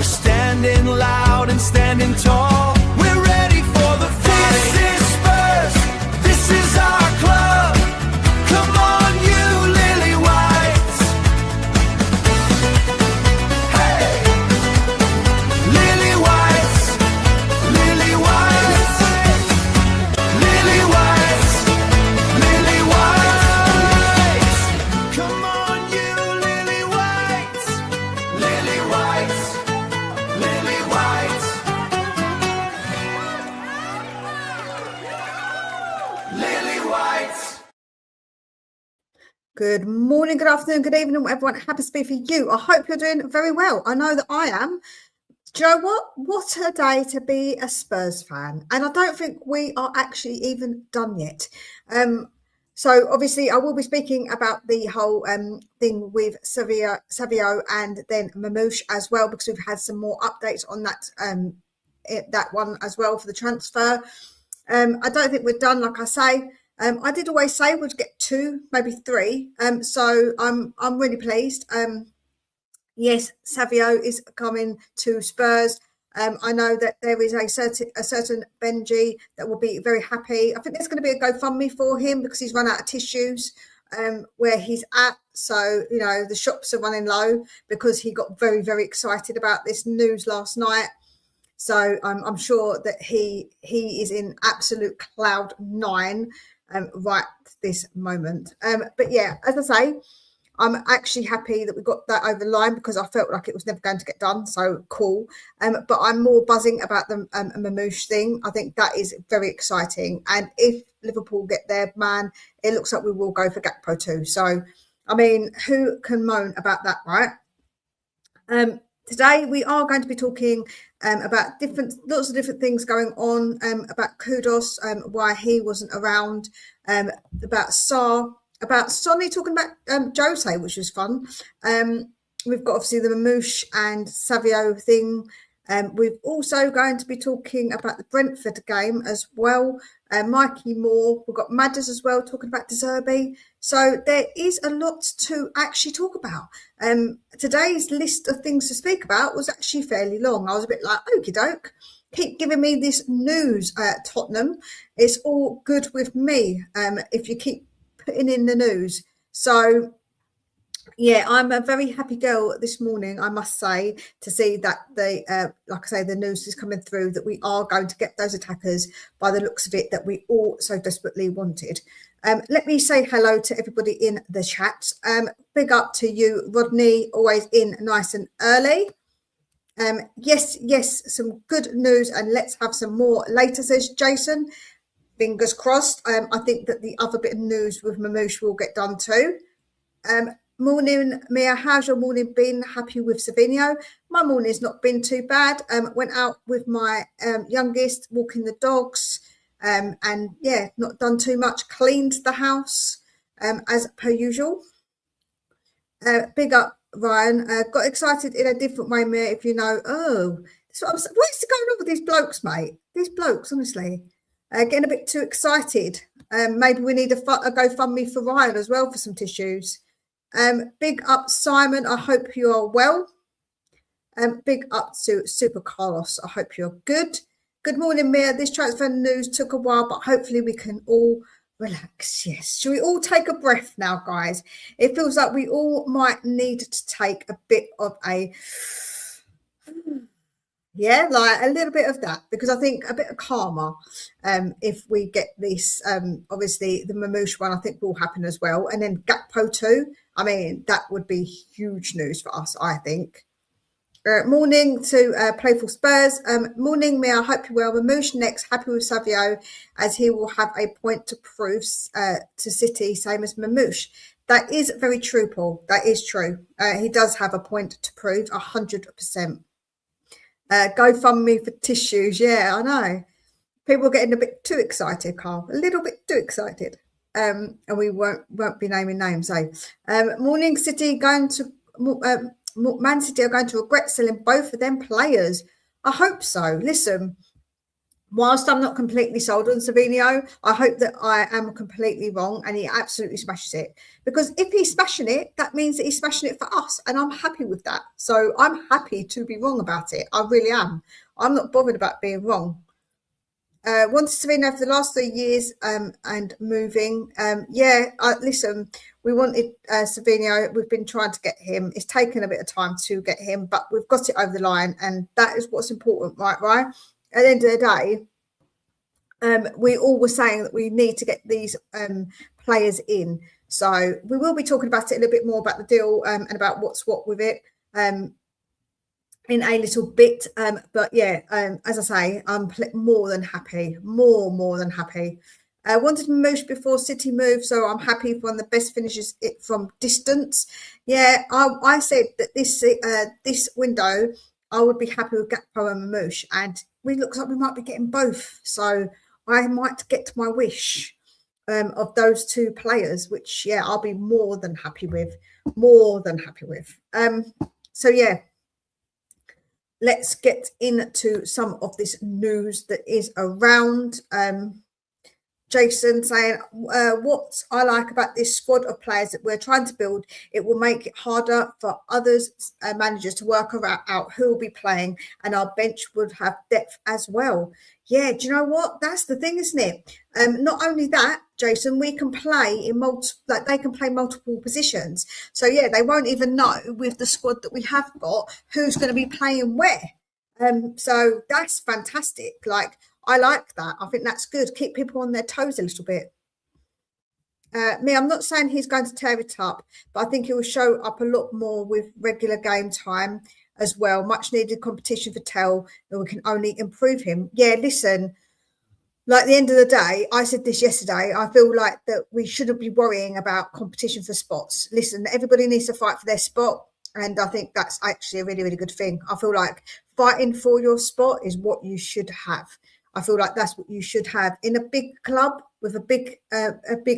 standing loud and standing tall. We're ready for the fight. This is Spurs, this is our club. Come on, you lily whites. Hey, lily whites, lily whites, lily whites, lily whites. Come on, you lily whites, lily whites, lily whites, lily whites. Good morning, good afternoon, good evening, everyone. Happy to be for you. I hope you're doing very well. I know that I am. Do you know what? What a day to be a Spurs fan. And I don't think we are actually even done yet. So obviously I will be speaking about the whole thing with Savio and then Marmoush as well, because we've had some more updates on that that one as well for the transfer. I don't think we're done, like I say. I did always say we'd get 2, maybe 3. So I'm really pleased. Yes, Savio is coming to Spurs. I know that there is a certain Benji that will be very happy. I think there's going to be a GoFundMe for him because he's run out of tissues where he's at. So, you know, the shops are running low because he got very, very excited about this news last night. So I'm sure that he is in absolute cloud 9 right this moment. But yeah, as I say, I'm actually happy that we got that over the line because I felt like it was never going to get done. So cool. But I'm more buzzing about the Marmoush thing. I think that is very exciting. And if Liverpool get their man, it looks like we will go for Gakpo too. So, I mean, who can moan about that, right? Today we are going to be talking about lots of different things going on, about Kudos, why he wasn't around, about Sarr, about Sonny talking about Jose, which was fun. We've got obviously the Marmoush and Savio thing. We're also going to be talking about the Brentford game as well. Mikey Moore, we've got Madders as well talking about De Zerbi. So there is a lot to actually talk about. Today's list of things to speak about was actually fairly long. I was a bit like, okie doke, keep giving me this news at Tottenham. It's all good with me if you keep putting in the news. So yeah, I'm a very happy girl this morning, I must say, to see that like I say, the news is coming through that we are going to get those attackers by the looks of it that we all so desperately wanted. Let me say hello to everybody in the chat. Big up to you, Rodney, always in nice and early. Yes, some good news, and let's have some more later, says Jason. Fingers crossed. I think that the other bit of news with Marmoush will get done too. Morning, Mia. How's your morning been? Happy with SAVINHO? My morning's not been too bad. Went out with my youngest, walking the dogs, and yeah, not done too much. Cleaned the house as per usual. Big up, Ryan. Got excited in a different way, Mia. If you know, what's going on with these blokes, mate? These blokes, honestly, getting a bit too excited. Maybe we need a GoFundMe for Ryan as well for some tissues. Big up, Simon. I hope you are well. Big up to Super Carlos. I hope you're good. Good morning, Mia. This transfer news took a while, but hopefully we can all relax. Yes. Shall we all take a breath now, guys? It feels like we all might need to take a bit of a... Yeah, like a little bit of that, because I think a bit of karma, if we get this, obviously the Marmoush one, I think will happen as well. And then Gakpo too. I mean, that would be huge news for us, I think. Morning to Playful Spurs. Morning, Mia. I hope you're well. Marmoush next. Happy with Savio, as he will have a point to prove to City, same as Marmoush. That is very true, Paul. That is true. He does have a point to prove, 100%. GoFundMe for tissues. Yeah, I know. People are getting a bit too excited, Carl. A little bit too excited. And we won't be naming names. Morning, City going to Man City are going to regret selling both of them players. I hope so. Listen, whilst I'm not completely sold on Savino, I hope that I am completely wrong and he absolutely smashes it. Because if he's smashing it, that means that he's smashing it for us, and I'm happy with that. So I'm happy to be wrong about it. I really am. I'm not bothered about being wrong. Wanted Savino for the last 3 years and moving. Listen, we wanted Savino. We've been trying to get him. It's taken a bit of time to get him, but we've got it over the line, and that is what's important, right? At the end of the day, we all were saying that we need to get these players in. So we will be talking about it a little bit more about the deal and about what's what with it in a little bit. But yeah, as I say, I'm more than happy, more than happy. Wanted Marmoush before City move, so I'm happy for one of the best finishes it from distance. Yeah, I said that this window, I would be happy with Gakpo and Marmoush, and it looks like we might be getting both. So I might get my wish of those two players, which, yeah, I'll be more than happy with. So, yeah, let's get into some of this news that is around. Jason saying, what I like about this squad of players that we're trying to build, it will make it harder for others managers to work out who will be playing, and our bench would have depth as well. Yeah, do you know what? That's the thing, isn't it? Not only that, Jason, we can play in they can play multiple positions. So yeah, they won't even know with the squad that we have got who's going to be playing where. So that's fantastic. Like, I like that. I think that's good. Keep people on their toes a little bit. I'm not saying he's going to tear it up, but I think he will show up a lot more with regular game time as well. Much needed competition for Tell, and we can only improve him. Yeah, listen, like at the end of the day, I said this yesterday, I feel like that we shouldn't be worrying about competition for spots. Listen, everybody needs to fight for their spot, and I think that's actually a really, really good thing. I feel like fighting for your spot is what you should have. I feel like that's what you should have in a big club with a big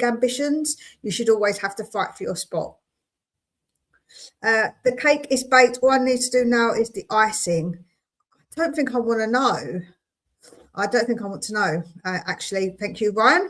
ambitions. You should always have to fight for your spot. The cake is baked. All I need to do now is the icing. I don't think I want to know. I don't think I want to know, actually. Thank you, Ryan.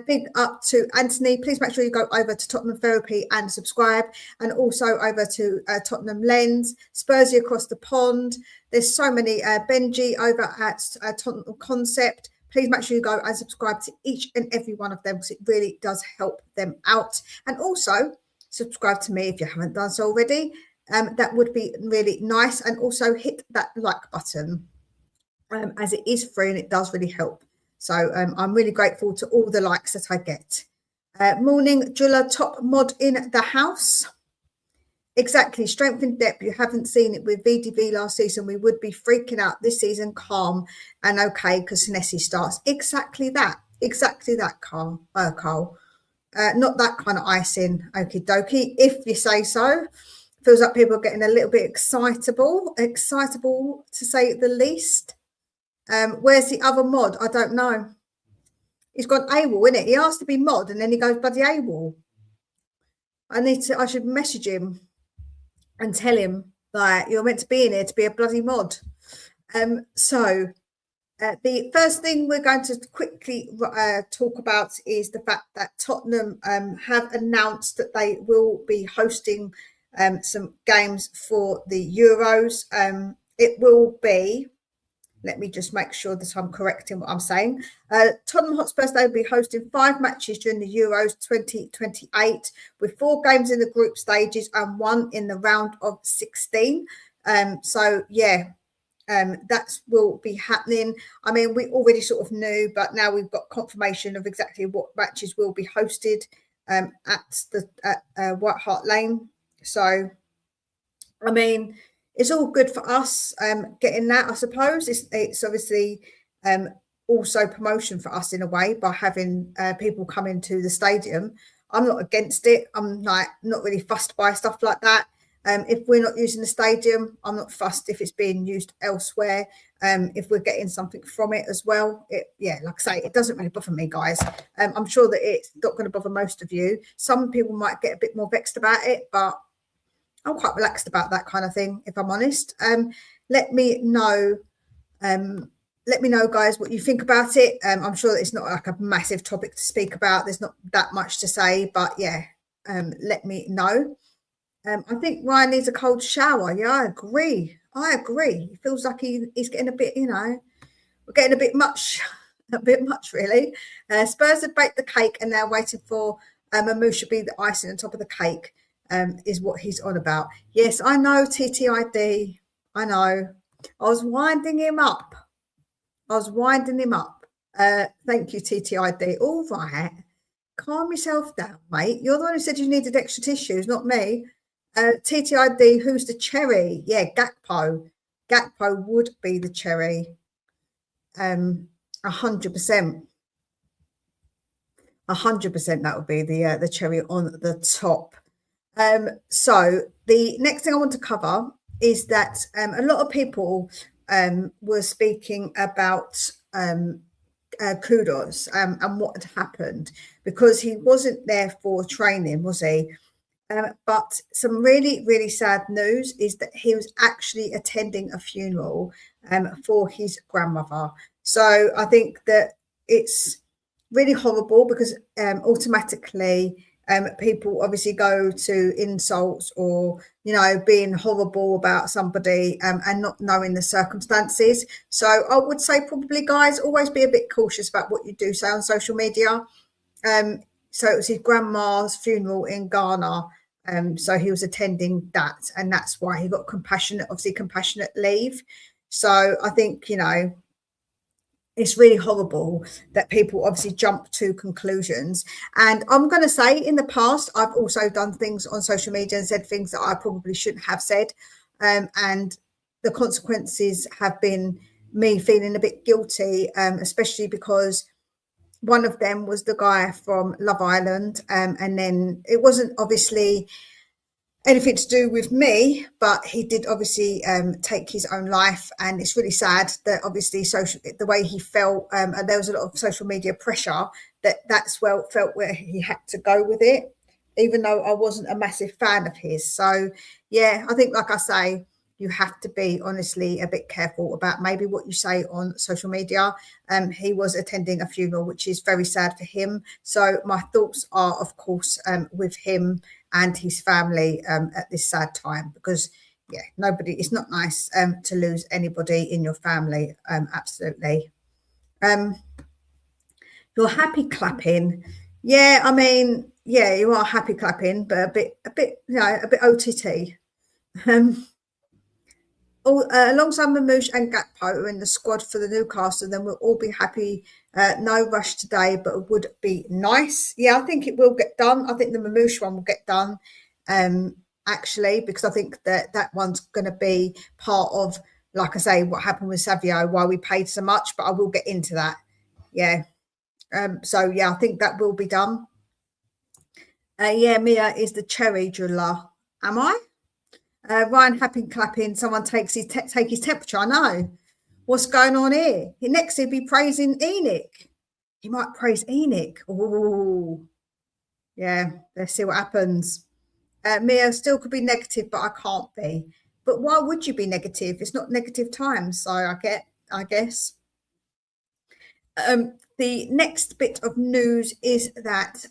Big up to Anthony. Please make sure you go over to Tottenham Therapy and subscribe, and also over to Tottenham Lens, Spursy across the pond. There's so many. Benji over at Tottenham Concept. Please make sure you go and subscribe to each and every one of them, because it really does help them out. And also subscribe to me if you haven't done so already. That would be really nice. And also hit that like button, as it is free and it does really help. So I'm really grateful to all the likes that I get. Morning, Jula, top mod in the house. Exactly, strength in depth. You haven't seen it with VDV last season. We would be freaking out this season, calm and okay, because Nessie starts. Exactly that, Carl. Not that kind of icing, okie dokie, if you say so. Feels like people are getting a little bit excitable to say the least. Where's the other mod? I don't know. He's gone AWOL, innit? He asked to be mod and then he goes bloody AWOL. I should message him and tell him that you're meant to be in here to be a bloody mod. The first thing we're going to quickly talk about is the fact that Tottenham have announced that they will be hosting some games for the Euros. It will be, let me just make sure that I'm correcting what I'm saying. Tottenham Hotspurs, they will be hosting 5 matches during the Euros 2028, with 4 games in the group stages and 1 in the round of 16. That will be happening. I mean, we already sort of knew, but now we've got confirmation of exactly what matches will be hosted at White Hart Lane. So, I mean, it's all good for us getting that, I suppose. It's obviously also promotion for us in a way by having people come into the stadium. I'm not against it. I'm like not really fussed by stuff like that. If we're not using the stadium, I'm not fussed if it's being used elsewhere. If we're getting something from it as well, like I say, it doesn't really bother me, guys. I'm sure that it's not going to bother most of you. Some people might get a bit more vexed about it, but I'm quite relaxed about that kind of thing, if I'm honest. Let me know let me know, guys, what you think about it. I'm sure that it's not like a massive topic to speak about. There's not that much to say, but yeah, let me know. I think Ryan needs a cold shower. Yeah, I agree. It feels like he's getting a bit, we're getting a bit much, really. Spurs have baked the cake and now waiting for Marmoush to be the icing on top of the cake, is what he's on about. Yes, I know, TTID. I know. I was winding him up. Thank you, TTID. All right. Calm yourself down, mate. You're the one who said you needed extra tissues, not me. TTID, who's the cherry? Yeah, Gakpo. Gakpo would be the cherry. 100%. 100% that would be the cherry on the top. So the next thing I want to cover is that a lot of people were speaking about Kudos and what had happened, because he wasn't there for training, was he? But some really, really sad news is that he was actually attending a funeral for his grandmother. So I think that it's really horrible, because automatically people obviously go to insults or, being horrible about somebody and not knowing the circumstances. So I would say probably, guys, always be a bit cautious about what you do say on social media. So it was his grandma's funeral in Ghana. So he was attending that, and that's why he got compassionate leave. So I think, it's really horrible that people obviously jump to conclusions. And I'm going to say, in the past, I've also done things on social media and said things that I probably shouldn't have said. And the consequences have been me feeling a bit guilty, especially because one of them was the guy from Love Island. And then it wasn't obviously anything to do with me, but he did obviously take his own life, and it's really sad that obviously the way he felt, and there was a lot of social media pressure that's felt where he had to go with it, even though I wasn't a massive fan of his. So yeah, I think, like I say, you have to be honestly a bit careful about maybe what you say on social media. He was attending a funeral, which is very sad for him. So my thoughts are, of course, with him and his family at this sad time, because yeah, it's not nice to lose anybody in your family. Absolutely. You're happy clapping. Yeah, I mean, yeah, you are happy clapping, but a bit OTT. Alongside Marmoush and Gakpo are in the squad for the Newcastle, then we'll all be happy. No rush today, but it would be nice. Yeah, I think it will get done. I think the Marmoush one will get done, actually, because I think that one's going to be part of, like I say, what happened with SAVINHO, why we paid so much, but I will get into that. Yeah. So, yeah, I think that will be done. Yeah, Mia is the cherry jeweler. Am I? Ryan happy clapping. Someone take his temperature. I know. What's going on here? Next he'll be praising Enoch. He might praise Enoch. Oh, yeah. Let's see what happens. Mia still could be negative, but I can't be. But why would you be negative? It's not negative times, so I guess. The next bit of news is that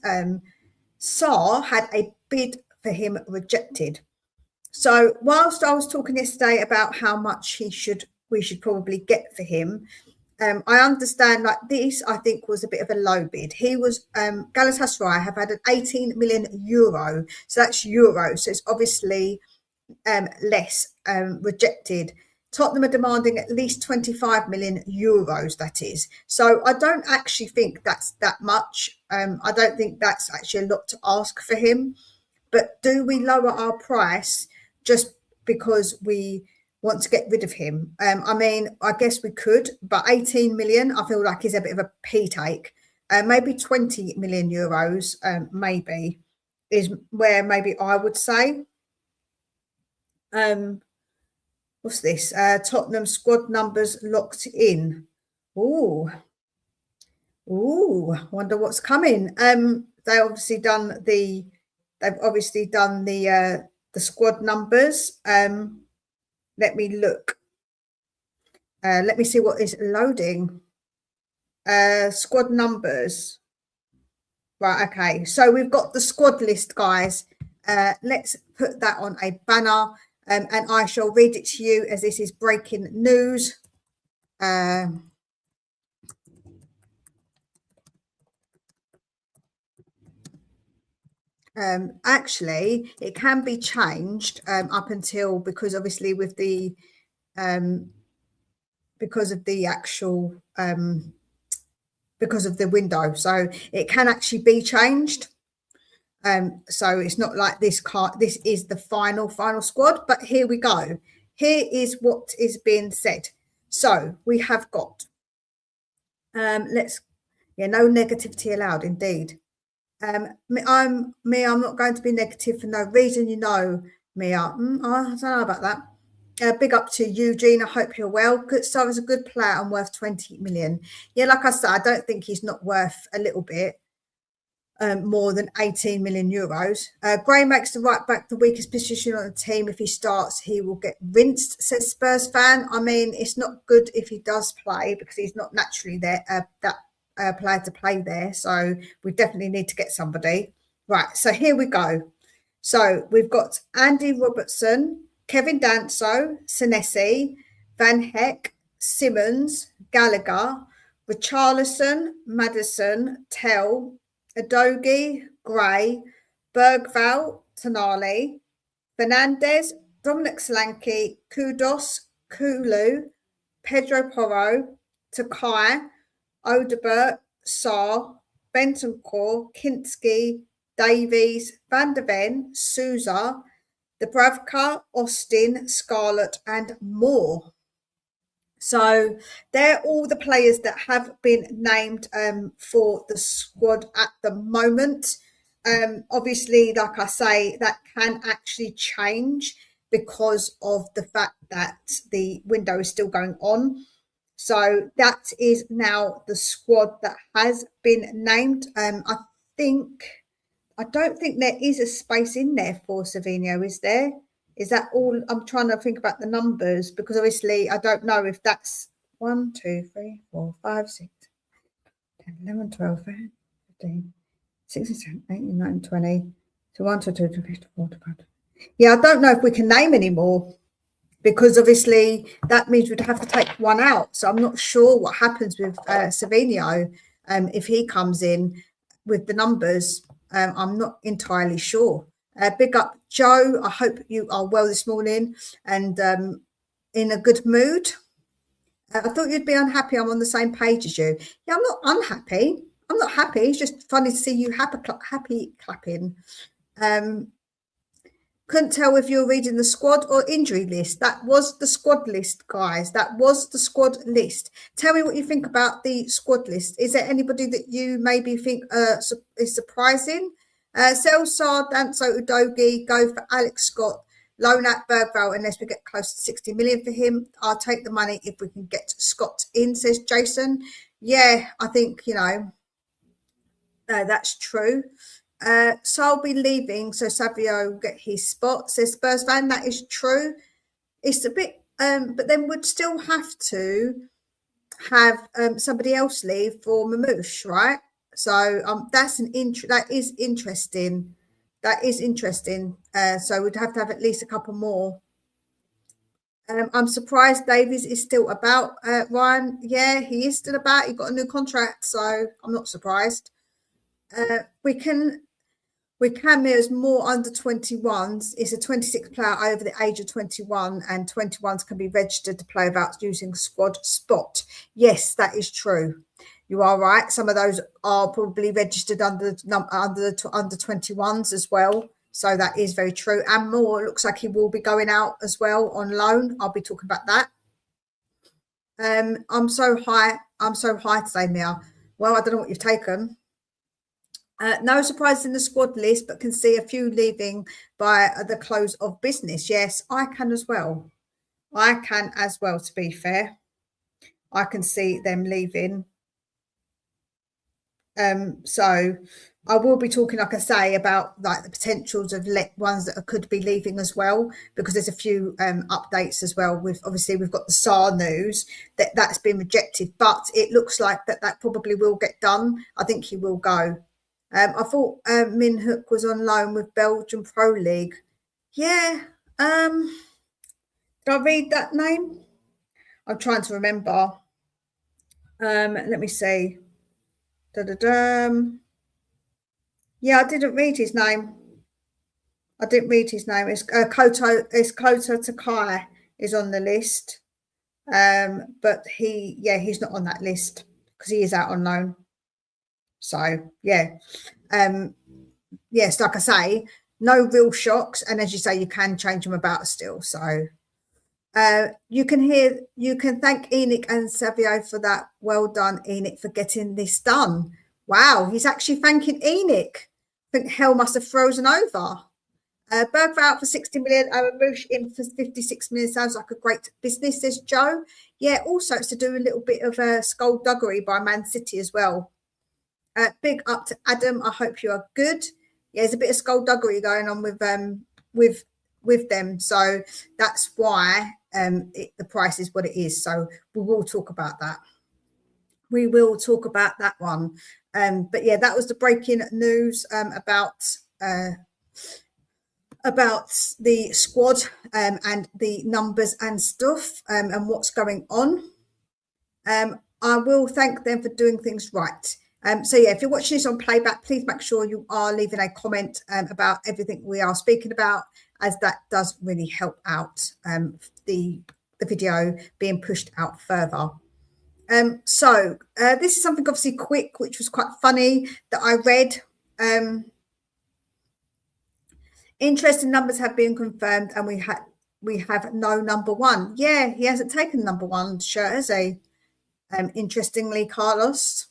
Saar had a bid for him rejected. So whilst I was talking yesterday about how much we should probably get for him, I understand like this, I think, was a bit of a low bid. He was Galatasaray have had an 18 million euro, so that's euro, so it's obviously less rejected. Tottenham are demanding at least 25 million euros, that is. So I don't actually think that's that much. I don't think that's actually a lot to ask for him. But do we lower our price just because we want to get rid of him? I mean, I guess we could, but 18 million, I feel like is a bit of a pee take. Maybe 20 million euros, maybe, is where maybe I would say. What's this? Tottenham squad numbers locked in. Ooh, wonder what's coming. They've obviously done the squad numbers. Let me look. Let me see what is loading. Squad numbers. Right, okay. So we've got the squad list, guys. Let's put that on a banner, and I shall read it to you as this is breaking news. Actually, it can be changed up until, because obviously with the because of the actual because of the window, so it can actually be changed. So it's not like this is the final squad, but here we go. Here is what is being said. So we have got no negativity allowed, indeed. I'm not going to be negative for no reason, you know, Mia. I don't know about that. Big up to Eugene. I hope you're well. Good. So is a good player and worth 20 million. Yeah, like I said, I don't think he's not worth a little bit more than 18 million euros. Gray makes the right back the weakest position on the team. If he starts, he will get rinsed, says Spurs fan. I mean, it's not good if he does play because he's not naturally there, that player to play there. So we definitely need to get somebody. Right, so here we go. So we've got Andy Robertson, Kevin Danso, Senesi, Van Heck, Simmons, Gallagher, Richarlison, Maddison, Tell, Adogi, Gray, Bergvall, Tonali, Fernandez, Dominic Solanke, Kudos, Kulu, Pedro Porro, Takai, Odebert, Sarr, Bentancur, Kinski, Davies, Van der Ven, Souza, Dubravka, Austin, Scarlett, and more. So they're all the players that have been named for the squad at the moment. Obviously, like I say, that can actually change because of the fact that the window is still going on. So that is now the squad that has been named. I don't think there is a space in there for SAVINHO, is there? Is that all? I'm trying to think about the numbers because obviously I don't know if that's 1, 2, 3, 4, 5, 6, 10, 11, 12, 13, 15, 16, 17, 18, 19, 20. So 1, 2, 3, 4, 5. Yeah, I don't know if we can name anymore because obviously that means we'd have to take one out. So I'm not sure what happens with SAVINHO if he comes in with the numbers. I'm not entirely sure. Big up, Joe. I hope you are well this morning and in a good mood. I thought you'd be unhappy. I'm on the same page as you. Yeah, I'm not unhappy. I'm not happy. It's just funny to see you happy clapping. Couldn't tell if you were reading the squad or injury list. That was the squad list, guys. That was the squad list. Tell me what you think about the squad list. Is there anybody that you maybe think is surprising? Selsar, Danso, Udogi, go for Alex Scott, loan at Bergvall unless we get close to 60 million for him. I'll take the money if we can get Scott in, says Jason. Yeah, I think, you know, that's true. So I'll be leaving, so Savio will get his spot, says Spurs fan. That is true. It's a bit, but then we'd still have to have somebody else leave for Marmoush, right? So that is interesting. That is interesting. So we'd have to have at least a couple more. I'm surprised Davies is still about, Ryan. Yeah, he is still about. He got a new contract, so I'm not surprised. We can there's more under 21s. It's a 26 player over the age of 21 and 21s can be registered to play without using squad spot. Yes, that is true. You are right. Some of those are probably registered under 21s as well. So that is very true. And more looks like he will be going out as well on loan. I'll be talking about that. I'm so high today, Mia. Well, I don't know what you've taken. No surprises in the squad list, but can see a few leaving by the close of business. Yes, I can as well. I can as well, to be fair. I can see them leaving. So I will be talking, like I say, about like the potentials of ones that could be leaving as well, because there's a few updates as well. With obviously we've got the SAR news that's been rejected, but it looks like that probably will get done. I think he will go. I thought Min Hook was on loan with Belgian Pro League. Yeah. Did I read that name? I'm trying to remember. Let me see. Da-da-dum. Yeah, I didn't read his name. I didn't read his name. It's Koto. It's Kota Takai is on the list, but he's not on that list because he is out on loan. So yeah, yes, like I say, no real shocks, and as you say, you can change them about still. So you can thank Enoch and Savio for that. Well done, Enoch, for getting this done. Wow, he's actually thanking Enoch. I think hell must have frozen over. Bergvall out for 60 million, Marmoush in for 56 million. Sounds like a great business, says Joe. Yeah, also it's to do a little bit of skullduggery by Man City as well. Big up to Adam. I hope you are good. Yeah, there's a bit of skullduggery going on with them, so that's why the price is what it is. So we will talk about that. We will talk about that one. But yeah, that was the breaking news about the squad and the numbers and stuff and what's going on. I will thank them for doing things right. So yeah, if you're watching this on playback, please make sure you are leaving a comment about everything we are speaking about, as that does really help out the video being pushed out further. So this is something obviously quick, which was quite funny that I read. Interesting numbers have been confirmed, and we have no number one. Yeah, he hasn't taken number one shirt, has he? Interestingly, Carlos.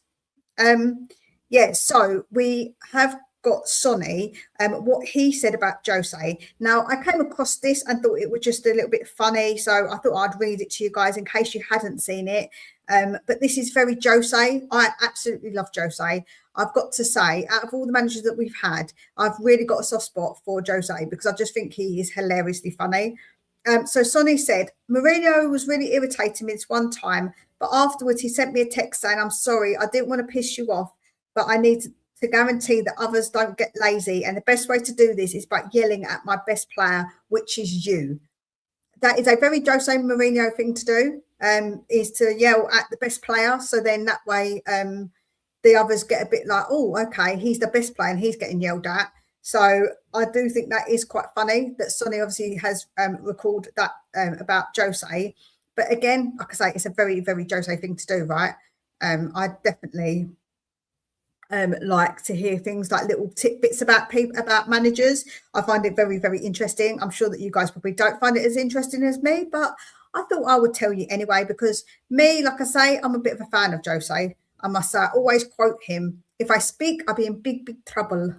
Yeah, so we have got Sonny, what he said about Jose. Now, I came across this and thought it was just a little bit funny, so I thought I'd read it to you guys in case you hadn't seen it. But this is very Jose. I absolutely love Jose. I've got to say, out of all the managers that we've had, I've really got a soft spot for Jose because I just think he is hilariously funny. So Sonny said, Mourinho was really irritating me this one time, but afterwards he sent me a text saying, I'm sorry, I didn't want to piss you off, but I need to guarantee that others don't get lazy. And the best way to do this is by yelling at my best player, which is you. That is a very Jose Mourinho thing to do, is to yell at the best player. So then that way the others get a bit like, oh, okay, he's the best player and he's getting yelled at. So I do think that is quite funny that Sonny obviously has recalled that about Jose. But again, like I say, it's a very, very Jose thing to do, right? I definitely like to hear things like little tidbits about people, about managers. I find it very, very interesting. I'm sure that you guys probably don't find it as interesting as me, but I thought I would tell you anyway, because me, like I say, I'm a bit of a fan of Jose. I must say, I always quote him. If I speak, I'll be in big, big trouble.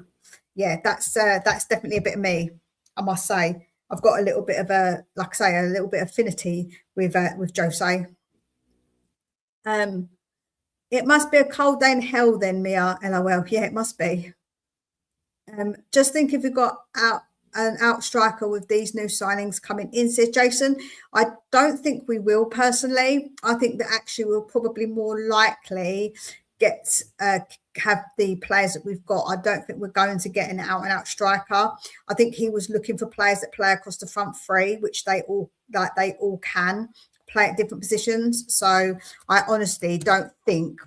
Yeah, that's definitely a bit of me. I must say, I've got a little bit of a, like I say, a little bit of affinity with Jose. It must be a cold day in hell then, Mia. LOL. Yeah, it must be. Just think if we've got an out striker with these new signings coming in, says Jason. I don't think we will personally. I think that actually we'll probably more likely get have the players that we've got. I don't think we're going to get an out and out striker. I think he was looking for players that play across the front three, which they all can play at different positions. So I honestly don't think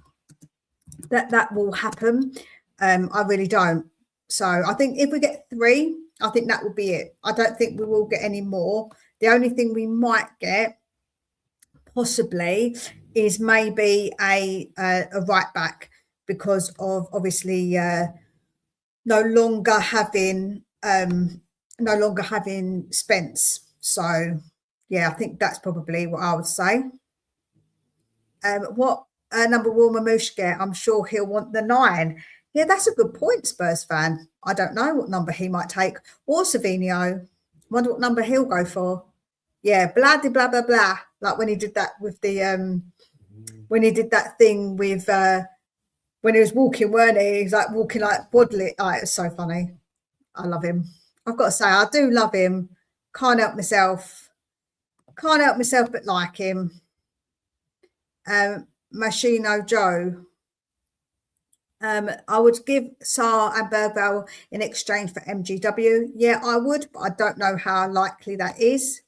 that will happen. I really don't. So I think if we get three, I think that will be it. I don't think we will get any more. The only thing we might get possibly is maybe a right back, because of obviously no longer having Spence. So yeah, I think that's probably what I would say. What number will Marmoush get? I'm sure he'll want the 9. Yeah, that's a good point, Spurs fan. I don't know what number he might take. Or SAVINHO. Wonder what number he'll go for. Yeah, blah, blah, blah, blah. Like when he did that with the, when he did that thing with when he was walking, weren't he? He's like walking like waddling. Oh, it was so funny. I love him. I've got to say, I do love him. Can't help myself. Can't help myself but like him. Machino Joe. I would give Saar and Bergvall in exchange for MGW. Yeah, I would, but I don't know how likely that is.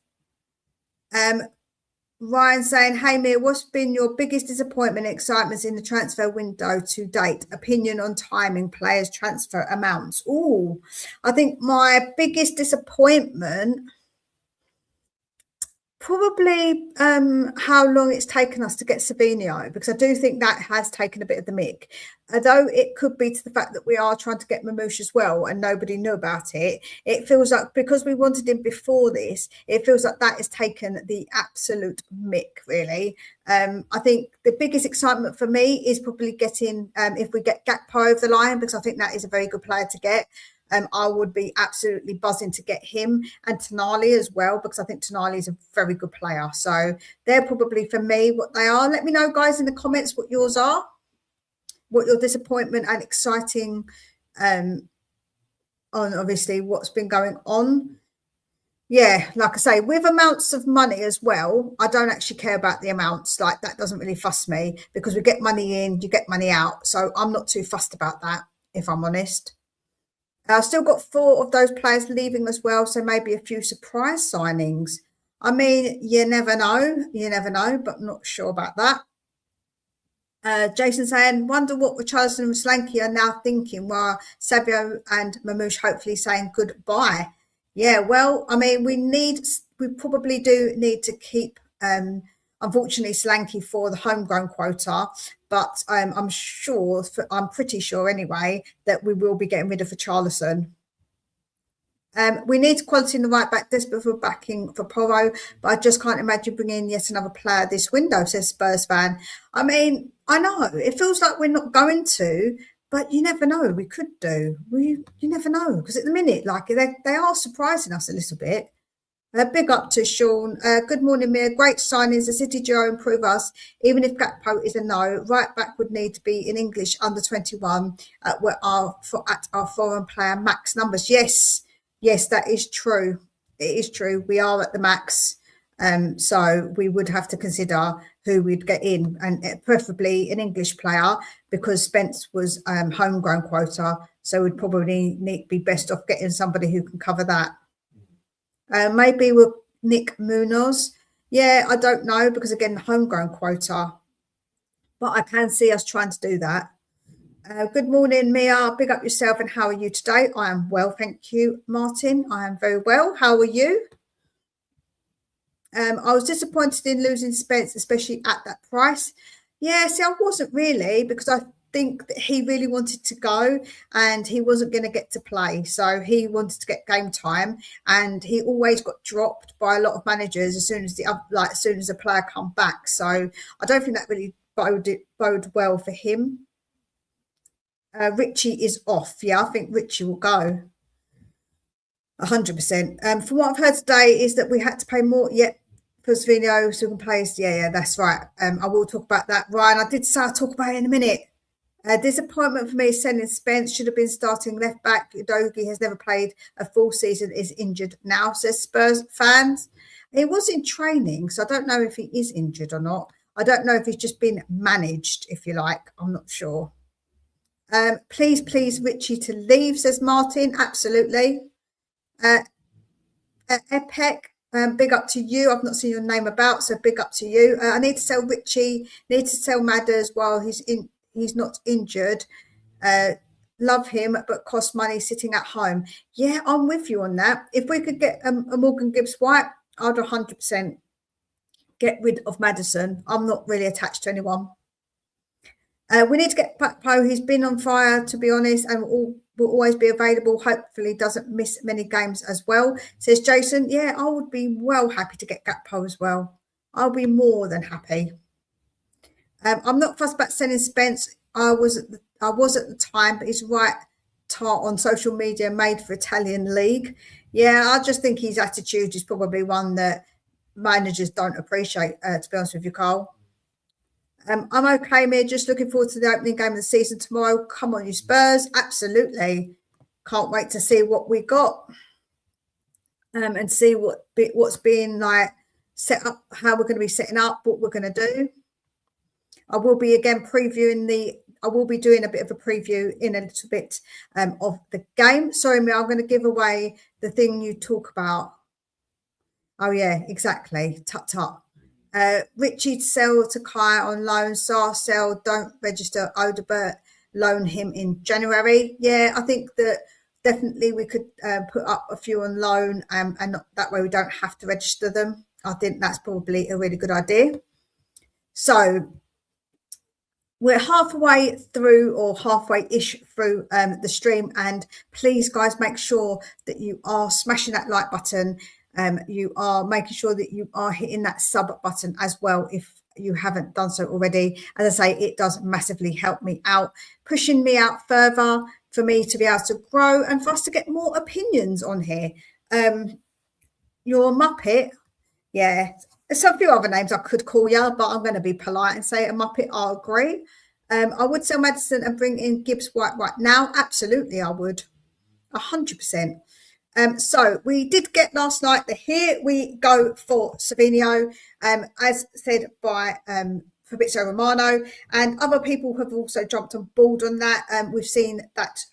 Ryan saying, hey Mia, what's been your biggest disappointment and excitements in the transfer window to date? Opinion on timing, players, transfer amounts. Oh, I think my biggest disappointment probably how long it's taken us to get SAVINHO, because I do think that has taken a bit of the mick. Although it could be to the fact that we are trying to get Marmoush as well and nobody knew about it. It feels like because we wanted him before this, it feels like that has taken the absolute mick, really. I think the biggest excitement for me is probably getting, if we get Gakpo over the line, because I think that is a very good player to get. I would be absolutely buzzing to get him and Tonali as well, because I think Tonali is a very good player. So they're probably for me what they are. Let me know, guys, in the comments what yours are, what your disappointment and exciting on obviously what's been going on. Yeah, like I say, with amounts of money as well, I don't actually care about the amounts. Like, that doesn't really fuss me, because we get money in, you get money out. So I'm not too fussed about that, if I'm honest. I've still got 4 of those players leaving as well, so maybe a few surprise signings. I mean, you never know, but I'm not sure about that. Jason saying, wonder what Richarlison and Slanky are now thinking while Savio and Marmoush hopefully saying goodbye. Yeah, well, I mean, we probably do need to keep, unfortunately, Slanky for the homegrown quota, but I'm pretty sure anyway, that we will be getting rid of Richarlison. We need quality in the right back, desperate for backing for Porro, but I just can't imagine bringing yet another player this window, says Spurs fan. I mean, I know it feels like we're not going to, but you never know. We could do. You never know, because at the minute, like they are surprising us a little bit. Big up to Sean. Good morning, Mia. Great signings. The City duo improve us. Even if Gakpo is a no, right back would need to be in English under 21 at our foreign player max numbers. Yes, that is true. It is true. We are at the max. So we would have to consider who we'd get in, and preferably an English player, because Spence was homegrown quota. So we'd probably be best off getting somebody who can cover that. Maybe with Nick Munoz. Yeah, I don't know, because again, homegrown quota. But I can see us trying to do that. Good morning, Mia. Big up yourself, and how are you today? I am well, thank you, Martin. I am very well. How are you? I was disappointed in losing Spence, especially at that price. Yeah, see, I wasn't really, because I think that he really wanted to go and he wasn't going to get to play. So he wanted to get game time, and he always got dropped by a lot of managers as soon as the player come back. So I don't think that really bode well for him. Richie is off. Yeah, I think Richie will go 100%. From what I've heard today is that we had to pay more yet for SAVINHO so we can play. Yeah, that's right. I will talk about that, Ryan. I did say I'll talk about it in a minute. Disappointment for me is sending Spence. Should have been starting left back. Dogi has never played a full season, is injured now, says Spurs fans. He was in training, so I don't know if he is injured or not. I don't know if he's just been managed, if you like. I'm not sure. Please, Richie to leave, says Martin. Absolutely. Epec, big up to you. I've not seen your name about, so big up to you. I need to sell Richie. Need to sell Madders while he's not injured. Love him, but cost money sitting at home. Yeah, I'm with you on that. If we could get a Morgan Gibbs-White, I'd 100% get rid of Maddison. I'm not really attached to anyone. We need to get Gakpo. He's been on fire, to be honest, and will always be available. Hopefully doesn't miss many games as well, says Jason. Yeah, I would be well happy to get Gakpo as well. I'll be more than happy. I'm not fussed about selling Spence. I was at the time, but he's right tart on social media, made for Italian league. Yeah, I just think his attitude is probably one that managers don't appreciate, to be honest with you, Carl. I'm okay, Mia. Just looking forward to the opening game of the season tomorrow. Come on, you Spurs. Absolutely. Can't wait to see what we got and see what's being like set up, how we're going to be setting up, what we're going to do. I will be again I will be doing a bit of a preview in a little bit of the game. Sorry, Mia, I'm going to give away the thing you talk about. Oh, yeah, exactly. Tut. Richie sell to Kai on loan. Sar sell, don't register Odebert, loan him in January. Yeah, I think that definitely we could put up a few on loan and that way we don't have to register them. I think that's probably a really good idea. So we're halfway through or halfway-ish through the stream, and please, guys, make sure that you are smashing that like button. You are making sure that you are hitting that sub button as well if you haven't done so already. As I say, it does massively help me out, pushing me out further for me to be able to grow and for us to get more opinions on here. Your Muppet, yeah. There's a few other names I could call you, but I'm going to be polite and say a Muppet. I agree. I would sell Madison and bring in Gibbs White right now. Absolutely, I would. 100%. So we did get last night the here we go for Savinho, as said by Fabrizio Romano, and other people have also jumped on board on that. We've seen that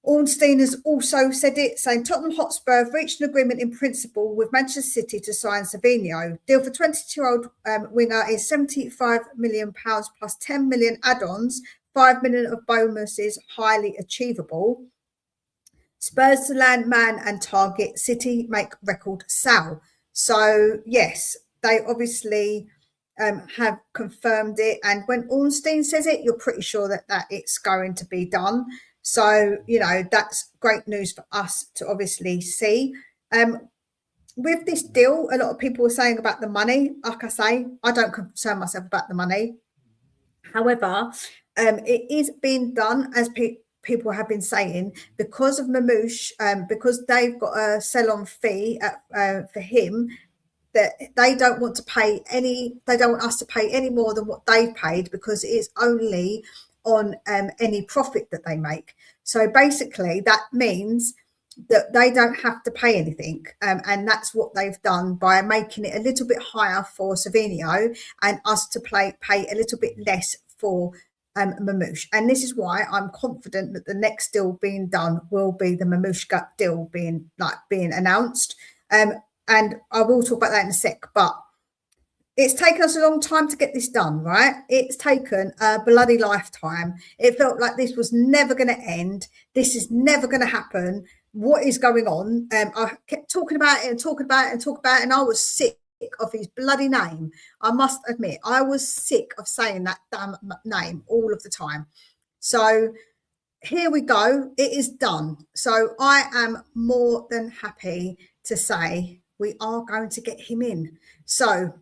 Ornstein has also said it, saying Tottenham Hotspur have reached an agreement in principle with Manchester City to sign Savinho. Deal for 22-year-old winger is £75 million plus 10 million add-ons, 5 million of bonuses, highly achievable. Spurs to land man and target. City make record sell. So yes, they obviously have confirmed it. And when Ornstein says it, you're pretty sure that it's going to be done. So, you know, that's great news for us to obviously see. With this deal, a lot of people were saying about the money. Like I say, I don't concern myself about the money. However, it is being done, as people have been saying, because of Marmoush, because they've got a sell-on fee for him, that they don't want to pay they don't want us to pay any more than what they've paid, because it is only on any profit that they make. So basically that means that they don't have to pay anything, and that's what they've done by making it a little bit higher for Savinho and us to pay a little bit less for Marmoush. And this is why I'm confident that the next deal being done will be the Marmoush deal being announced, and I will talk about that in a sec. But it's taken us a long time to get this done, right? It's taken a bloody lifetime. It felt like this was never going to end. This is never going to happen. What is going on? I kept talking about it and talking about it and talking about it, and I was sick of his bloody name. I must admit, I was sick of saying that damn name all of the time. So here we go. It is done. So I am more than happy to say we are going to get him in. So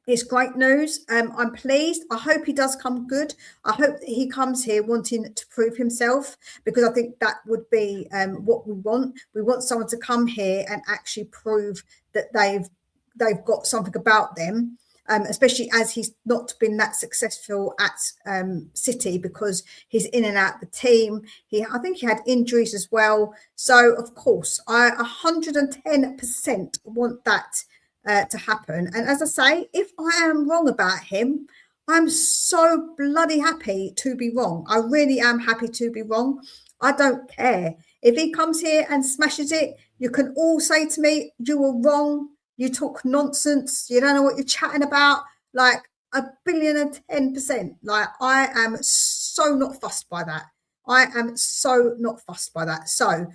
it's great news. I'm pleased. I hope he does come good. I hope that he comes here wanting to prove himself, because I think that would be what we want. We want someone to come here and actually prove that they've got something about them, especially as he's not been that successful at City, because he's in and out of the team. I think he had injuries as well. So, of course, I 110% want that to happen. And as I say, if I am wrong about him, I'm so bloody happy to be wrong. I really am happy to be wrong. I don't care. If he comes here and smashes it, you can all say to me, you were wrong. You talk nonsense. You don't know what you're chatting about. Like 1,010%. Like, I am so not fussed by that. I am so not fussed by that. So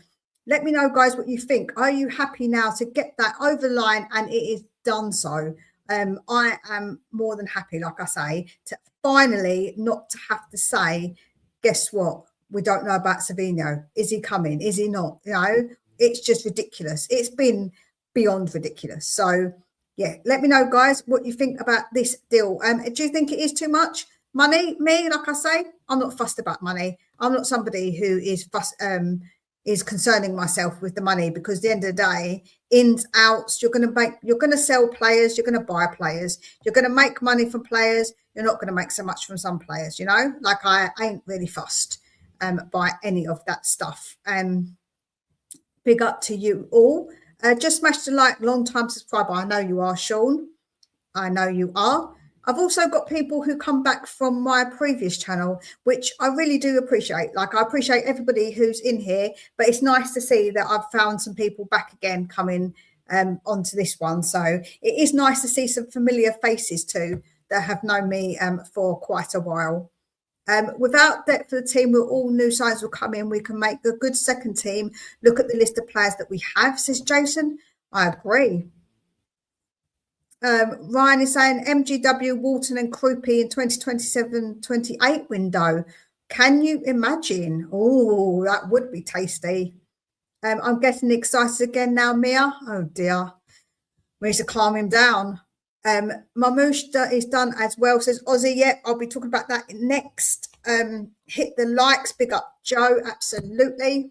let me know, guys, what you think. Are you happy now to get that over the line and it is done so? I am more than happy, like I say, to finally not to have to say, guess what? We don't know about Savinho. Is he coming? Is he not? You know, it's just ridiculous. It's been beyond ridiculous. So, yeah, let me know, guys, what you think about this deal. Do you think it is too much money? Me, like I say, I'm not fussed about money. I'm not somebody who is fussed, is concerning myself with the money, because at the end of the day, ins, outs, you're going to sell players, you're going to buy players, you're going to make money from players, you're not going to make so much from some players, you know, like I ain't really fussed by any of that stuff. Big up to you all. Just smash the like, long time subscriber. I know you are, Sean. I know you are. I've also got people who come back from my previous channel, which I really do appreciate. Like, I appreciate everybody who's in here, but it's nice to see that I've found some people back again coming onto this one. So it is nice to see some familiar faces too that have known me for quite a while. Without depth of the team, all new sides will come in. We can make a good second team. Look at the list of players that we have, says Jason. I agree. Ryan is saying MGW, Walton and Croupy in 2027-28 window. Can you imagine? Oh, that would be tasty. I'm getting excited again now, Mia. Oh dear. We need to calm him down. Marmoush is done as well, says Aussie. Yep, I'll be talking about that next. Hit the likes. Big up Joe. Absolutely.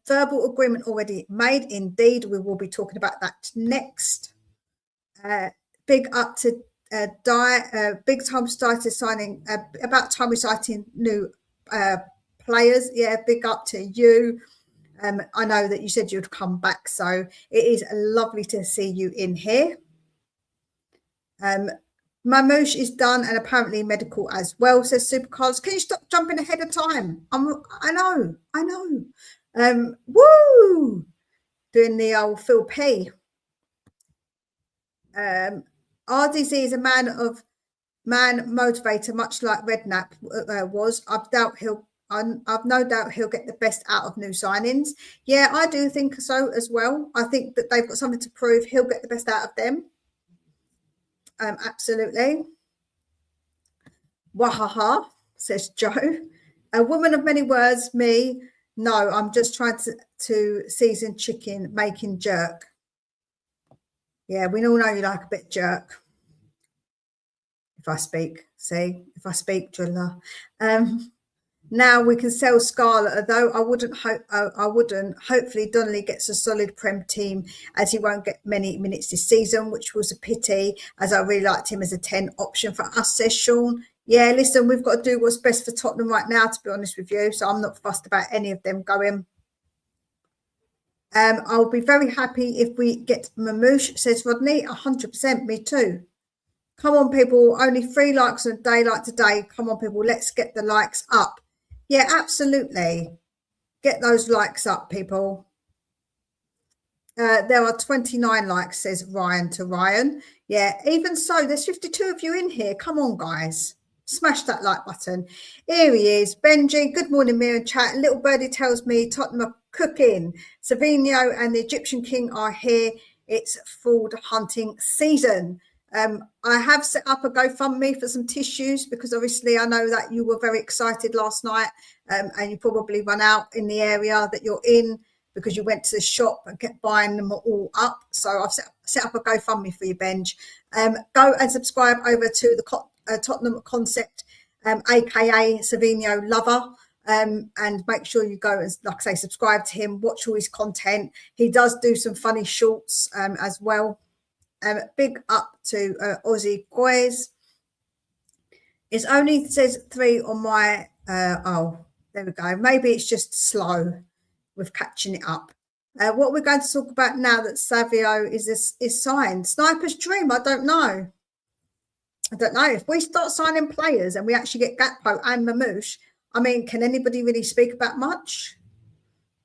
Verbal agreement already made. Indeed, we will be talking about that next. Big up to big time started signing. About time we signing new players. Yeah, big up to you. I know that you said you'd come back, so it is lovely to see you in here. Marmoush is done and apparently medical as well, says Supercars. Can you stop jumping ahead of time? I know. Woo! Doing the old Phil P. RDZ is a man motivator, much like Redknapp was. I've no doubt he'll get the best out of new signings. Yeah, I do think so as well. I think that they've got something to prove. He'll get the best out of them. Absolutely. Wahaha, says Joe. A woman of many words, me. No, I'm just trying to season chicken, making jerk. Yeah, we all know you like a bit jerk. If I speak, driller. Now we can sell Scarlett, although I wouldn't. Hopefully Donnelly gets a solid Prem team, as he won't get many minutes this season, which was a pity, as I really liked him as a 10 option for us, says Sean. Yeah, listen, we've got to do what's best for Tottenham right now, to be honest with you, so I'm not fussed about any of them going. I'll be very happy if we get Marmoush, says Rodney. 100%, me too. Come on, people, only 3 likes on a day like today. Come on, people, let's get the likes up. Yeah, absolutely. Get those likes up, people. There are 29 likes, says Ryan to Ryan. Yeah, even so, there's 52 of you in here. Come on, guys. Smash that like button. Here he is, Benji. Good morning, Mia and chat. Little birdie tells me Tottenham are cooking. Savinho and the Egyptian King are here. It's fraud hunting season. I have set up a GoFundMe for some tissues, because obviously I know that you were very excited last night, and you probably run out in the area that you're in because you went to the shop and kept buying them all up. So I've set up a GoFundMe for you, Benj. Go and subscribe over to the Tottenham Concept, aka Savinho Lover, and make sure you go and, like I say, subscribe to him, watch all his content. He does do some funny shorts as well. Big up to Aussie Boys. It only says 3 on my oh, there we go. Maybe it's just slow with catching it up. What we're going to talk about now that Savio is signed. Sniper's dream, I don't know. If we start signing players and we actually get Gakpo and Marmoush, I mean, can anybody really speak about much?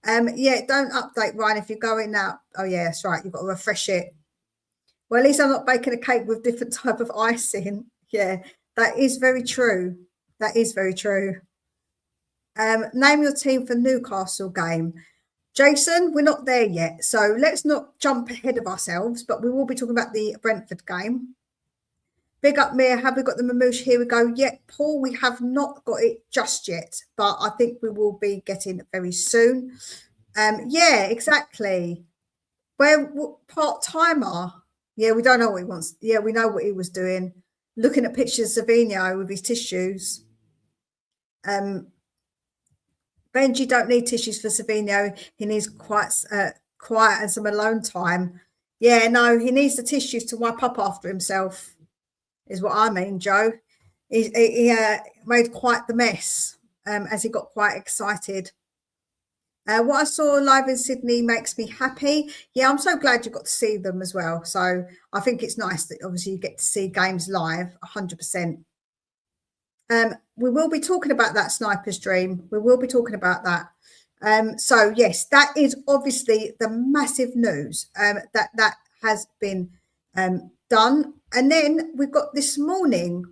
Yeah, don't update, Ryan, if you're going now. Oh yeah, that's right, you've got to refresh it. Well, at least I'm not baking a cake with different type of icing. Yeah, that is very true. That is very true. Name your team for Newcastle game. Jason, we're not there yet, so let's not jump ahead of ourselves, but we will be talking about the Brentford game. Big up, Mia. Have we got the Marmoush? Here we go. Yeah, Paul, we have not got it just yet, but I think we will be getting it very soon. Yeah, exactly. Where part-timer? Yeah, we don't know what he wants. Yeah, we know what he was doing. Looking at pictures of Savinho with his tissues. Go Benji don't need tissues for Savinho. He needs quiet and some alone time. Yeah, no, he needs the tissues to wipe up after himself, is what I mean, Joe. He made quite the mess as he got quite excited. What I saw live in Sydney makes me happy. Yeah, I'm so glad you got to see them as well. So I think it's nice that obviously you get to see games live, 100%. We will be talking about that Sniper's Dream. We will be talking about that. So yes, that is obviously the massive news that has been done. And then we've got this morning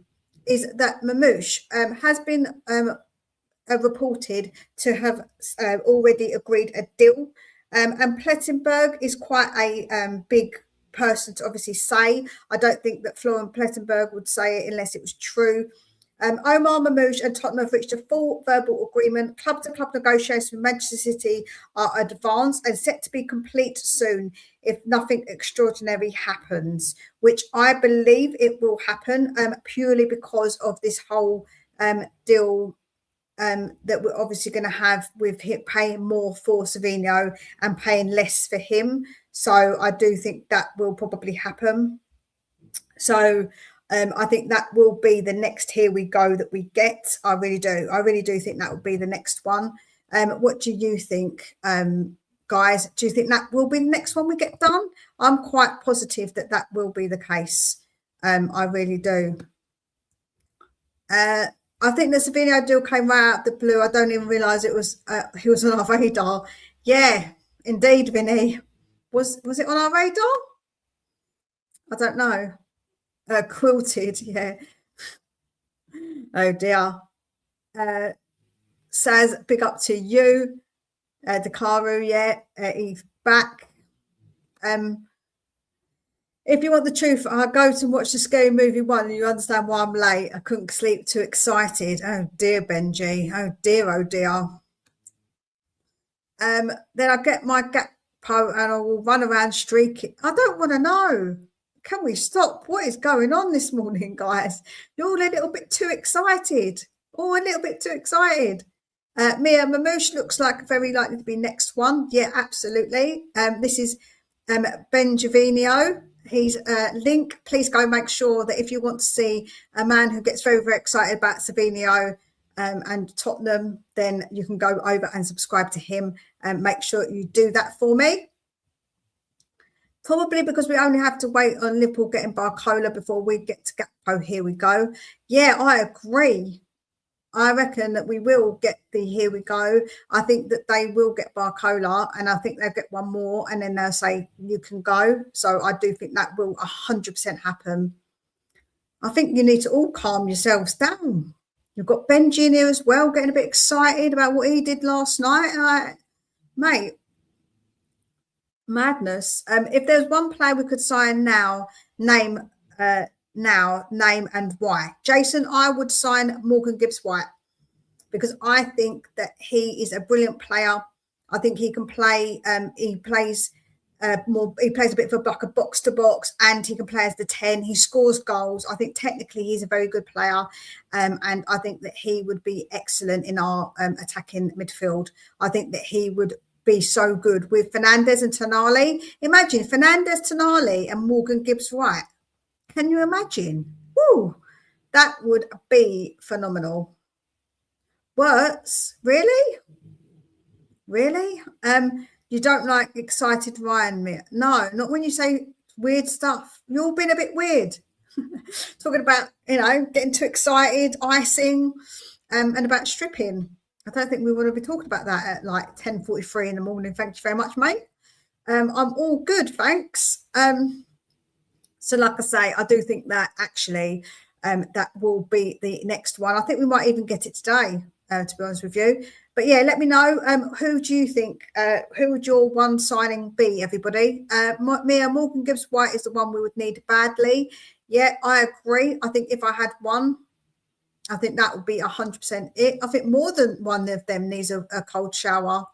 is that Marmoush has been reported to have already agreed a deal. And Plettenberg is quite a big person to obviously say. I don't think that Florian Plettenberg would say it unless it was true. Omar Marmoush and Tottenham have reached a full verbal agreement. Club-to-club negotiations with Manchester City are advanced and set to be complete soon if nothing extraordinary happens, which I believe it will happen purely because of this whole deal that we're obviously going to have with him paying more for Savinho and paying less for him. So I do think that will probably happen. So I think that will be the next here we go that we get. I really do. I really do think that will be the next one. What do you think, guys? Do you think that will be the next one we get done? I'm quite positive that that will be the case. I really do. I think the Savinho deal came right out of the blue. I don't even realise it was he was on our radar. Yeah, indeed, Vinny. Was it on our radar? I don't know. Quilted, yeah. Oh dear. Saz, big up to you. Dakaru, yeah, he's back. If you want the truth, I'll go to watch the Scary Movie 1 and you understand why I'm late. I couldn't sleep, too excited. Oh dear, Benji. Oh dear, oh dear. Then I'll get my gap po and I will run around streaking. I don't want to know. Can we stop? What is going on this morning, guys? You're all a little bit too excited. Oh, a little bit too excited. Mia Marmoush looks like very likely to be next one. Yeah, absolutely. This is Benjavinho. He's link. Please go make sure that if you want to see a man who gets very, very excited about Savinho and Tottenham, then you can go over and subscribe to him and make sure you do that for me. Probably because we only have to wait on Liverpool getting Barcola before we get to Gakpo. Here we go. Yeah, I agree. I reckon that we will get the here we go. I think that they will get Barcola and I think they'll get one more and then they'll say you can go. So I do think that will 100% happen. I think you need to all calm yourselves down. You've got Benji in here as well, getting a bit excited about what he did last night. Mate, madness. If there's one player we could sign now, name and why. Jason, I would sign Morgan Gibbs-White because I think that he is a brilliant player. I think he can play. He plays more. He plays a bit of a box to box, and he can play as the 10. He scores goals. I think technically he's a very good player, and I think that he would be excellent in our attacking midfield. I think that he would be so good with Fernandes and Tonali. Imagine Fernandes, Tonali, and Morgan Gibbs-White. Can you imagine? Woo, that would be phenomenal. Words, really? Really? You don't like excited Ryan? No, not when you say weird stuff. You're all been a bit weird. Talking about, getting too excited, icing, and about stripping. I don't think we want to be talking about that at like 10:43 in the morning. Thank you very much, mate. I'm all good, thanks. So like I say, I do think that actually that will be the next one. I think we might even get it today, to be honest with you. But yeah, let me know. Who do you think? Who would your one signing be, everybody? Mia, Morgan Gibbs-White is the one we would need badly. Yeah, I agree. I think if I had one, I think that would be 100% it. I think more than one of them needs a cold shower.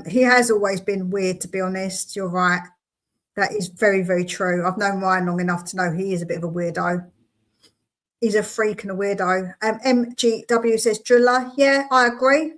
He has always been weird, to be honest. You're right. That is very, very true. I've known Ryan long enough to know he is a bit of a weirdo. He's a freak and a weirdo. MGW says driller. Yeah, I agree.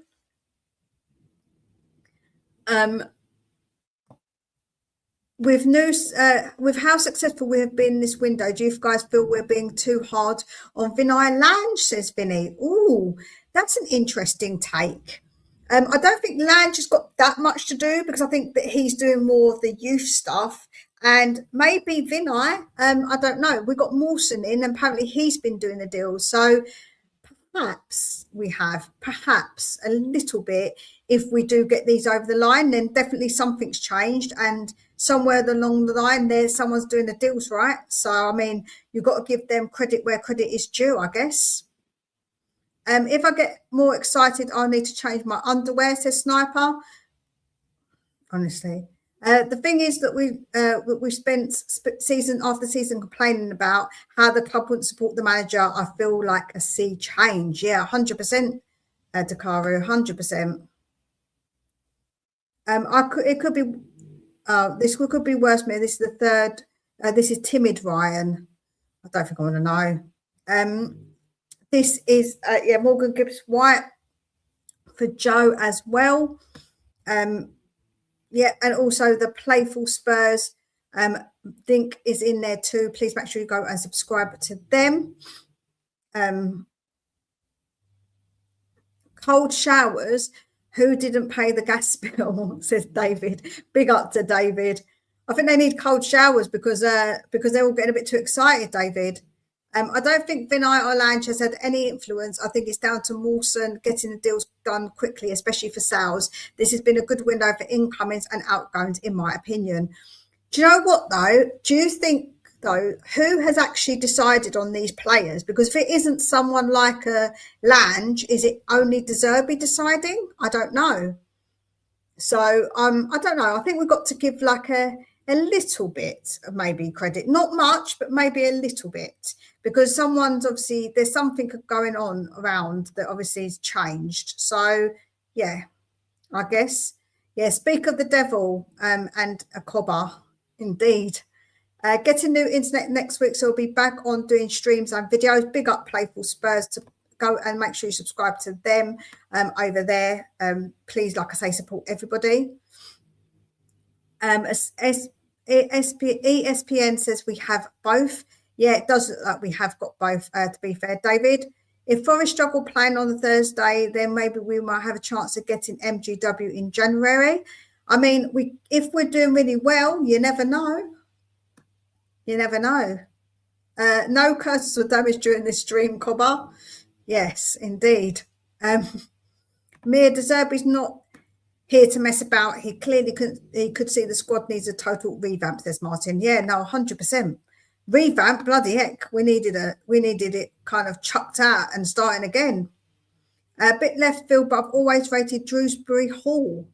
With how successful we have been this window, do you guys feel we're being too hard on Vinay Lange, says Vinny? Ooh, that's an interesting take. I don't think Lange has got that much to do, because I think that he's doing more of the youth stuff, and maybe Vinay, I don't know. We got Mawson in, and apparently he's been doing the deals, so perhaps we have, perhaps a little bit. If we do get these over the line, then definitely something's changed, and somewhere along the line there someone's doing the deals right. So I mean, you've got to give them credit where credit is due, I guess. If I get more excited, I'll need to change my underwear, says Sniper. Honestly, the thing is that we spent season after season complaining about how the club wouldn't support the manager. I feel like a sea change. Yeah, 100%, Dakaru, 100%. It could be. This could be worse. Me. This is the third. This is timid Ryan. I don't think I want to know. This is Morgan Gibbs White for Joe as well. Yeah, and also the Playful Spurs link is in there too. Please make sure you go and subscribe to them. Cold showers. Who didn't pay the gas bill, says David. Big up to David. I think they need cold showers because they're all getting a bit too excited, David. I don't think Vinay or Lange has had any influence. I think it's down to Mawson getting the deals done quickly, especially for sales. This has been a good window for incomings and outgoings, in my opinion. Do you know what, though? Do you think, though, who has actually decided on these players? Because if it isn't someone like a Lange, is it only De Zerbi deciding? I don't know. So I don't know. I think we've got to give like a little bit of maybe credit, not much, but maybe a little bit, because someone's obviously, there's something going on around that obviously has changed. So yeah, I guess. Yeah, speak of the devil and a cobber, indeed. Getting new internet next week, so we'll be back on doing streams and videos. Big up Playful Spurs, to go and make sure you subscribe to them over there. Please, like I say, support everybody. ESPN says we have both. Yeah, it does look like we have got both, to be fair, David. If Forest struggle playing on the Thursday, then maybe we might have a chance of getting MGW in January. I mean, if we're doing really well, you never know. You never know. No curses were damaged during this stream, Cobber. Yes, indeed. Mia De Zerbi's not here to mess about. He clearly could see the squad needs a total revamp, says Martin. Yeah, no, 100%. Revamp, bloody heck. We needed it kind of chucked out and starting again. A bit left field, but I've always rated Dewsbury Hall.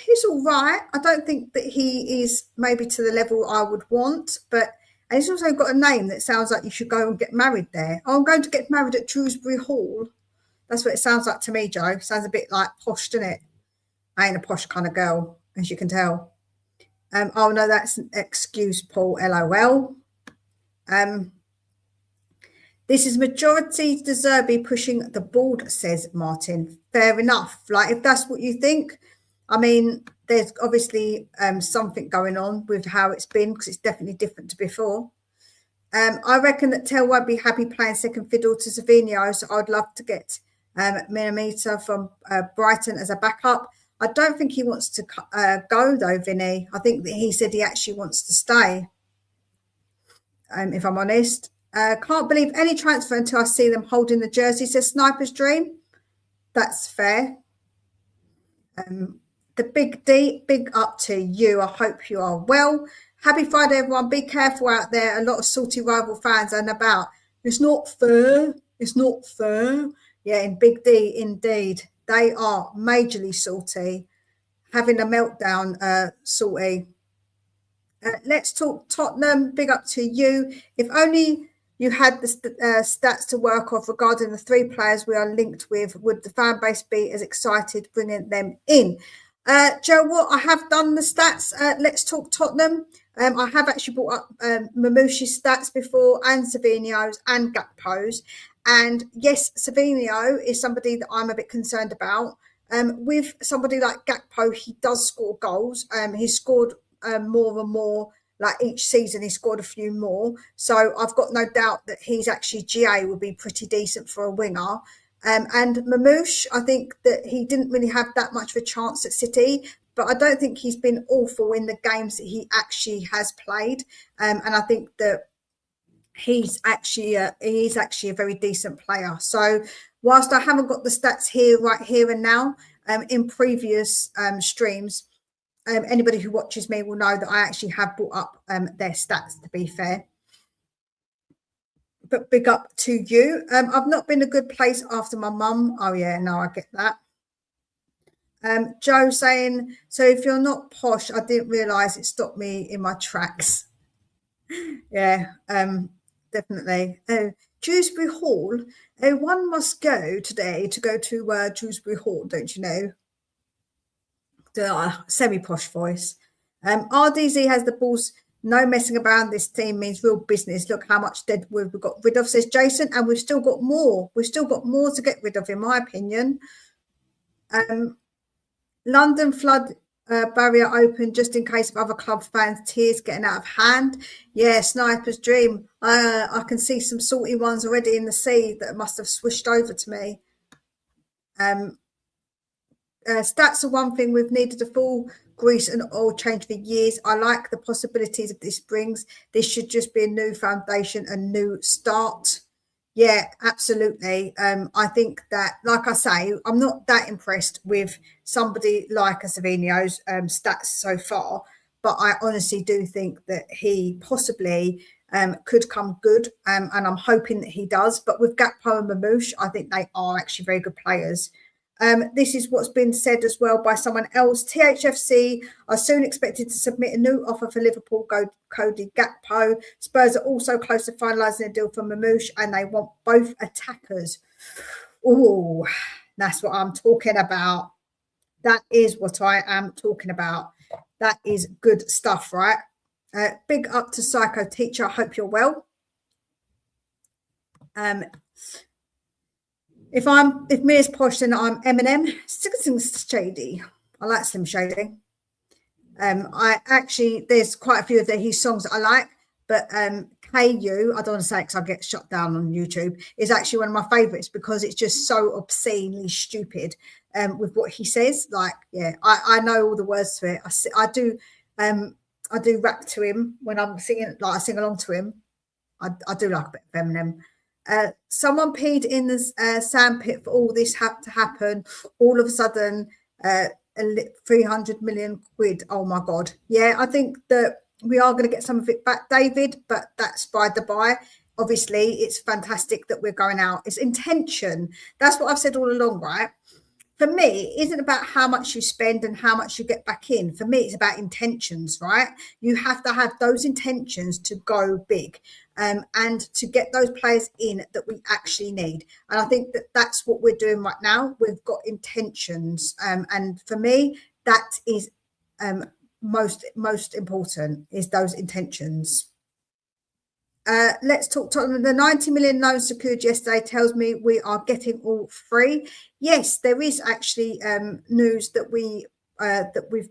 He's all right. I don't think that he is maybe to the level I would want, and he's also got a name that sounds like you should go and get married there. Oh, I'm going to get married at Dewsbury Hall. That's what it sounds like to me, Joe. Sounds a bit like posh, doesn't it? I ain't a posh kind of girl, as you can tell. Oh no, that's an excuse, Paul. LOL. This is majority De Zerbi pushing the board, says Martin. Fair enough. Like, if that's what you think, I mean, there's obviously something going on with how it's been, because it's definitely different to before. I reckon that Tell won't be happy playing second fiddle to Savinho, so I'd love to get Minamita from Brighton as a backup. I don't think he wants to go, though, Vinny. I think that he said he actually wants to stay, if I'm honest. Can't believe any transfer until I see them holding the jersey, says Sniper's Dream. That's fair. The Big D, big up to you. I hope you are well. Happy Friday, everyone. Be careful out there. A lot of salty rival fans are about. It's not fair. It's not fair. Yeah, in Big D, indeed. They are majorly salty. Having a meltdown, salty. Let's talk Tottenham. Big up to you. If only you had the stats to work off regarding the 3 players we are linked with, would the fan base be as excited bringing them in? Joe, what? I have done the stats. Let's talk Tottenham. I have actually brought up Marmoush's stats before, and Savino's and Gakpo's. And yes, Savinho is somebody that I'm a bit concerned about. With somebody like Gakpo, he does score goals. He's scored more and more. Like each season, he scored a few more. So I've got no doubt that he's actually GA will be pretty decent for a winger. And Marmoush, I think that he didn't really have that much of a chance at City, but I don't think he's been awful in the games that he actually has played. And I think that he's actually a very decent player. So whilst I haven't got the stats here right here and now, in previous streams, anybody who watches me will know that I actually have brought up their stats, to be fair. But big up to you. I've not been a good place after my mum. Oh yeah, no, I get that. Joe saying, so if you're not posh, I didn't realise it stopped me in my tracks. Yeah, definitely. Dewsbury Hall. One must go today to go to Dewsbury Hall, don't you know? The semi-posh voice. RDZ has the balls. No messing around. This team means real business. Look how much deadwood we've got rid of, says Jason, and we've still got more. We've still got more to get rid of, in my opinion. London flood barrier open just in case of other club fans' tears getting out of hand. Yeah, sniper's dream. I can see some salty ones already in the sea that must have swished over to me. Stats are one thing. We've needed a full grease and oil change for years. I like the possibilities of this brings. This should just be a new foundation, a new start. Yeah, absolutely. I think that, like I say, I'm not that impressed with somebody like a SAVINHO's stats so far, but I honestly do think that he possibly could come good, and I'm hoping that he does. But with Gakpo and Marmoush, I think they are actually very good players. This is what's been said as well by someone else. THFC are soon expected to submit a new offer for Liverpool Cody Gakpo. Spurs are also close to finalising a deal for Marmoush, and they want both attackers. Oh, that's what I'm talking about. That is what I am talking about. That is good stuff, right? Big up to Psycho Teacher. I hope you're well. If Mia's posh, then I'm Eminem. Slim Shady. I like Slim Shady. There's quite a few of his songs that I like, but KU, I don't want to say it because I get shut down on YouTube, is actually one of my favourites because it's just so obscenely stupid with what he says. Like, yeah, I know all the words to it. I do rap to him when I'm singing, like I sing along to him. I do like a bit of Eminem. Someone peed in the sandpit for all this to happen. All of a sudden, 300 million quid. Oh my God. Yeah, I think that we are going to get some of it back, David, but that's by the by. Obviously, it's fantastic that we're going out. It's intention. That's what I've said all along, right? For me, it isn't about how much you spend and how much you get back in. For me, it's about intentions, right? You have to have those intentions to go big, and to get those players in that we actually need. And I think that that's what we're doing right now. We've got intentions. And for me, that is most important, is those intentions. Let's talk Tottenham. The 90 million loan secured yesterday tells me we are getting all free. Yes, there is actually news that we've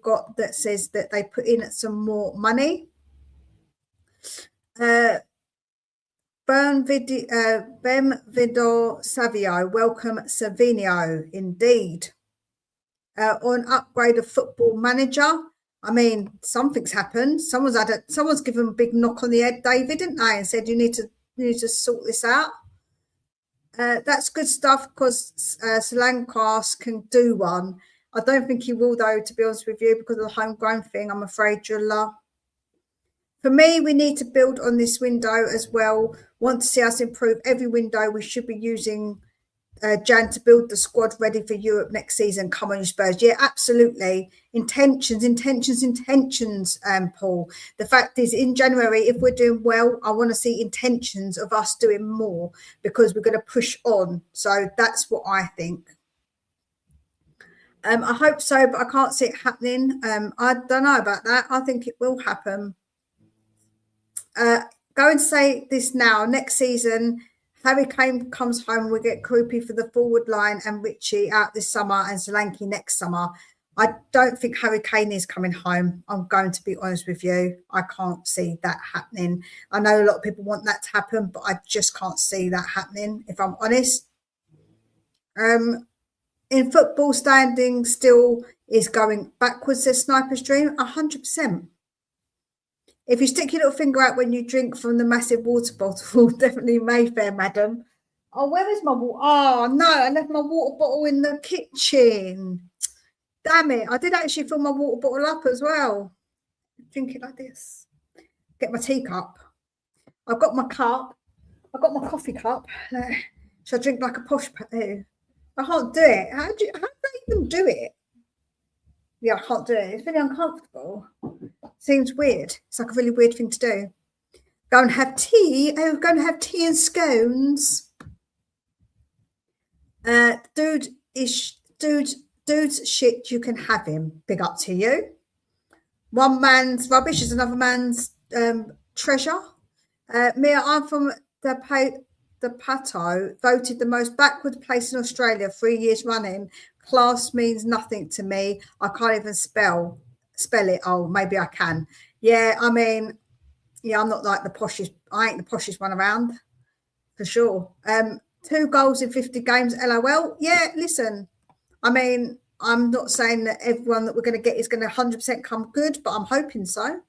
got that says that they put in some more money. Benvido Savio, welcome Savinho, indeed. On upgrade of football manager. I mean, something's happened. Someone's given a big knock on the head, David, didn't they? And said you need to sort this out. That's good stuff because Solankas can do one. I don't think he will, though, to be honest with you, because of the homegrown thing. I'm afraid, Julla. For me, we need to build on this window as well. Want to see us improve every window. We should be using Jan to build the squad ready for Europe next season. Come on, you Spurs. Yeah, absolutely. Intentions, Paul. The fact is, in January, if we're doing well, I want to see intentions of us doing more because we're going to push on. So that's what I think. I hope so, but I can't see it happening. I don't know about that. I think it will happen. Go and say this now. Next season, Harry Kane comes home, we get Krupi for the forward line and Richie out this summer and Solanke next summer. I don't think Harry Kane is coming home. I'm going to be honest with you. I can't see that happening. I know a lot of people want that to happen, but I just can't see that happening, if I'm honest. In football, standing still is going backwards, says Sniper's Dream, 100%. If you stick your little finger out when you drink from the massive water bottle, definitely Mayfair, madam. Oh, where is my water? Oh, no, I left my water bottle in the kitchen. Damn it. I did actually fill my water bottle up as well. Drink it like this. Get my teacup. I've got my cup. I've got my coffee cup. Should I drink like a posh poo? I can't do it. How do I even do it? Yeah, I can't do it. It's really uncomfortable. Seems weird. It's like a really weird thing to do. Go and have tea. Oh, go and have tea and scones. Dude's shit, you can have him. Big up to you. One man's rubbish is another man's treasure. Mia, I'm from the Pato, voted the most backward place in Australia 3 years running. Class means nothing to me. I can't even spell it. Oh, maybe I can. Yeah, I mean, yeah, I'm not like the poshest. I ain't the poshest one around, for sure. 2 goals in 50 games, LOL. Yeah, listen, I mean, I'm not saying that everyone that we're going to get is going to 100% come good, but I'm hoping so.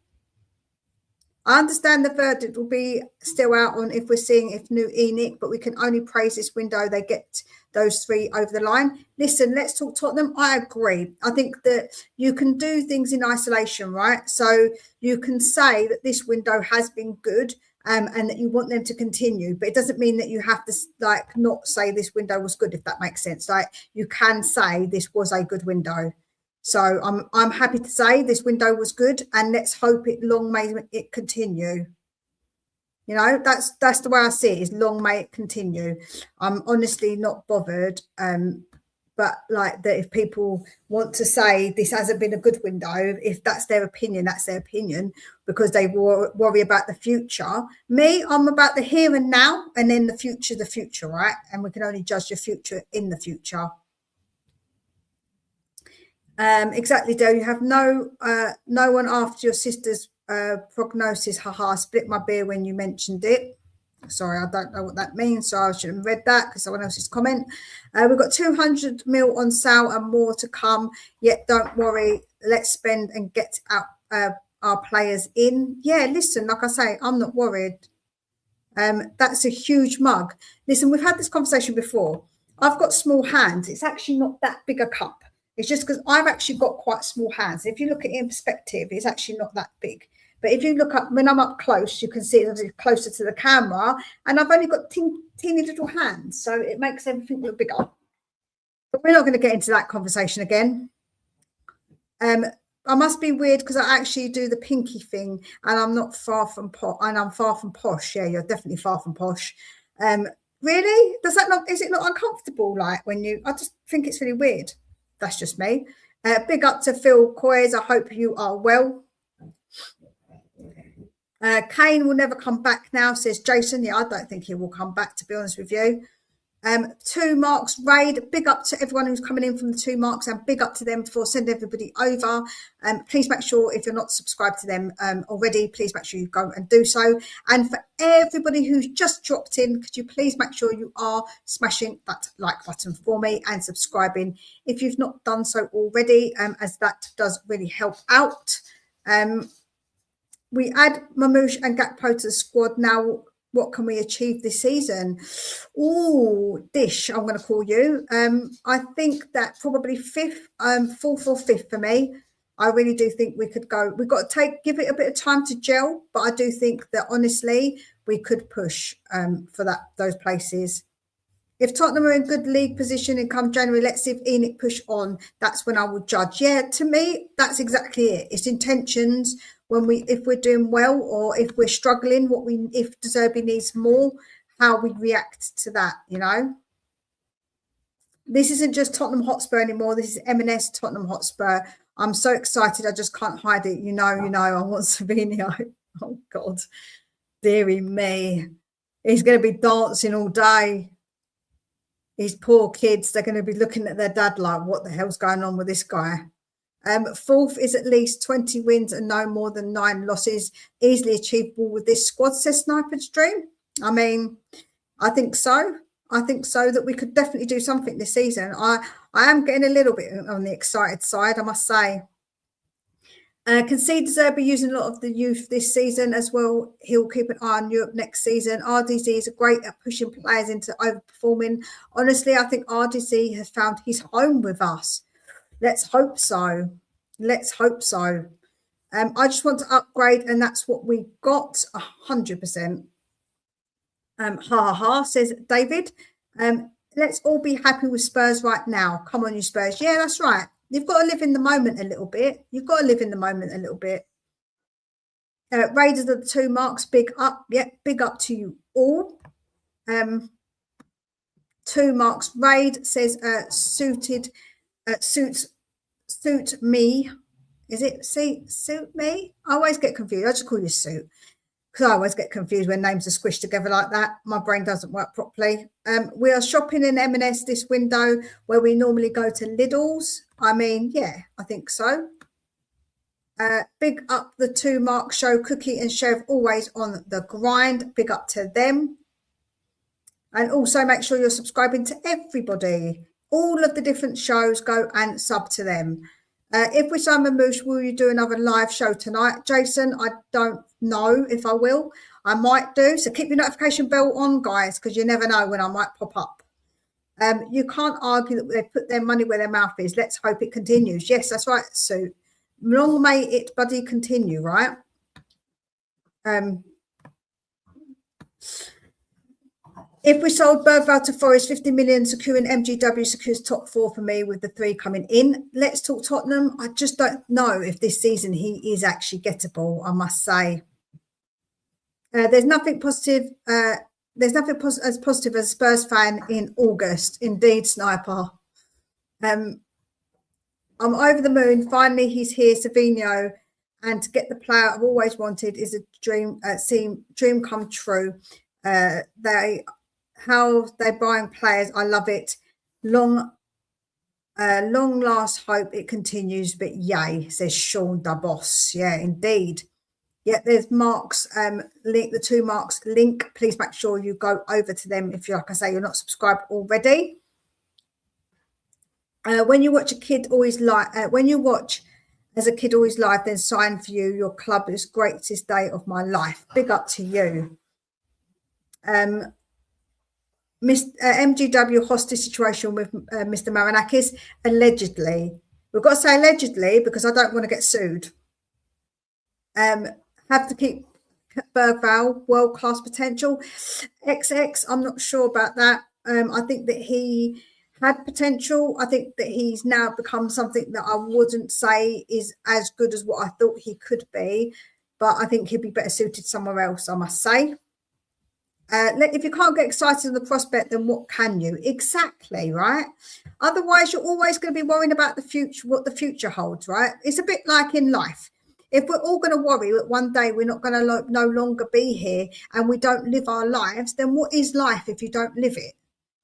I understand the verdict will be still out on if we're seeing if new Enoch, but we can only praise this window they get those 3 over the line. Listen, let's talk Tottenham. I agree. I think that you can do things in isolation, right? So you can say that this window has been good and that you want them to continue, but it doesn't mean that you have to like not say this window was good, if that makes sense. Like you can say this was a good window. So I'm happy to say this window was good, and let's hope long may it continue. You know, that's the way I see it, is long may it continue. I'm honestly not bothered. But like that, if people want to say this hasn't been a good window, if that's their opinion, that's their opinion, because they worry about the future. Me, I'm about the here and now, and then the future, right? And we can only judge the future in the future. Exactly, Joe. You have no one after your sister's prognosis. Haha, split my beer when you mentioned it. Sorry, I don't know what that means, so I should have read that because someone else's comment. We've got 200 mil on sale and more to come. Yet don't worry, let's spend and get our players in. Yeah, listen, like I say, I'm not worried. That's a huge mug. Listen, we've had this conversation before. I've got small hands. It's actually not that big a cup. It's just because I've actually got quite small hands. If you look at it in perspective, it's actually not that big. But if you look up, when I'm up close, you can see it's closer to the camera. And I've only got teeny little hands. So it makes everything look bigger. But we're not going to get into that conversation again. I must be weird because I actually do the pinky thing. And I'm not far from posh. And I'm far from posh. Yeah, you're definitely far from posh. Really? Is it not uncomfortable? Like when I just think it's really weird. That's just me. Big up to Phil Coys. I hope you are well. Kane will never come back now, says Jason. Yeah, I don't think he will come back, to be honest with you. 2 marks raid. Big up to everyone who's coming in from the 2 marks, and big up to them for sending everybody over. Please make sure, if you're not subscribed to them already, please make sure you go and do so. And for everybody who's just dropped in, could you please make sure you are smashing that like button for me and subscribing if you've not done so already, as that does really help out. We add Marmoush and Gakpo to the squad now. What can we achieve this season? Oh, Dish, I'm going to call you. I think that probably 4th or 5th for me. I really do think we could go. We've got to give it a bit of time to gel, but I do think that honestly we could push for those places. If Tottenham are in good league position and come January, let's see if Enoch push on. That's when I will judge. Yeah, to me, that's exactly it. It's intentions. If we're doing well, or if we're struggling, if De Zerbi needs more, how we react to that, you know. This isn't just Tottenham Hotspur anymore. This is M&S Tottenham Hotspur. I'm so excited, I just can't hide it. You know, I want Savinho. Oh God, dearie me. He's going to be dancing all day. These poor kids, they're going to be looking at their dad like, what the hell's going on with this guy? Fourth is at least 20 wins and no more than 9 losses. Easily achievable with this squad, says Sniper's Dream. I mean, I think so. I think so, that we could definitely do something this season. I am getting a little bit on the excited side, I must say. Can see De Zerbi using a lot of the youth this season as well. He'll keep an eye on Europe next season. RDZ is great at pushing players into overperforming. Honestly, I think RDZ has found his home with us. Let's hope so. Let's hope so. I just want to upgrade, and that's what we got, 100%. Ha ha ha, says David. Let's all be happy with Spurs right now. Come on, you Spurs. Yeah, that's right. You've got to live in the moment a little bit. You've got to live in the moment a little bit. Raiders of the 2 marks, big up. Yep, big up to you all. 2 marks. Raid says suit me. Is it suit me? I always get confused. I just call you suit, because I always get confused when names are squished together like that. My brain doesn't work properly. We are shopping in M&S this window where we normally go to Lidl's. I mean, yeah, I think so. Big up the 2 mark show. Cookie and Chev always on the grind. Big up to them. And also make sure you're subscribing to everybody. All of the different shows, go and sub to them. If we sign Marmoush, will you do another live show tonight? Jason, I don't know if I will. I might do. So keep your notification bell on, guys, because you never know when I might pop up. You can't argue that they put their money where their mouth is. Let's hope it continues. Yes, that's right, Sue. Long may it, buddy, continue, right? If we sold Bergvall to Forest, 50 million securing MGW secures top 4 for me with the 3 coming in. Let's talk Tottenham. I just don't know if this season he is actually gettable, I must say. There's nothing positive. There's nothing as positive as a Spurs fan in August. Indeed, Sniper. I'm over the moon. Finally, he's here, SAVINHO. And to get the player I've always wanted is a dream come true. How they're buying players, I love it. Long last hope it continues, but yay, says Sean the boss. Yeah, indeed. Yeah, there's Mark's link, the 2 marks link. Please make sure you go over to them if you, like I say, you're not subscribed already. When you watch a kid always live, when you watch as a kid always live, then sign for you. Your club is greatest day of my life. Big up to you. MGW hostage situation with Mr. Marinakis, allegedly. We've got to say allegedly because I don't want to get sued. Have to keep Bergvall, world-class potential. XX, I'm not sure about that. I think that he had potential. I think that he's now become something that I wouldn't say is as good as what I thought he could be, but I think he'd be better suited somewhere else, I must say. If you can't get excited on the prospect, then what can you? Exactly, right? Otherwise, you're always going to be worrying about the future, what the future holds, right? It's a bit like in life. If we're all going to worry that one day we're not going to no longer be here and we don't live our lives, then what is life if you don't live it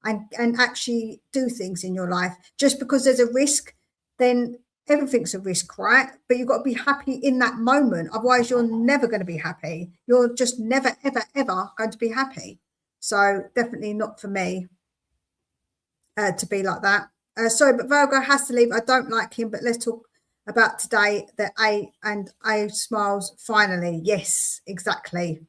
and actually do things in your life? Just because there's a risk, then everything's a risk, right? But you've got to be happy in that moment. Otherwise, you're never going to be happy. You're just never, ever, ever going to be happy. So definitely not for me to be like that. Sorry, but Virgo has to leave. I don't like him, but let's talk about today. The A smiles finally. Yes, exactly.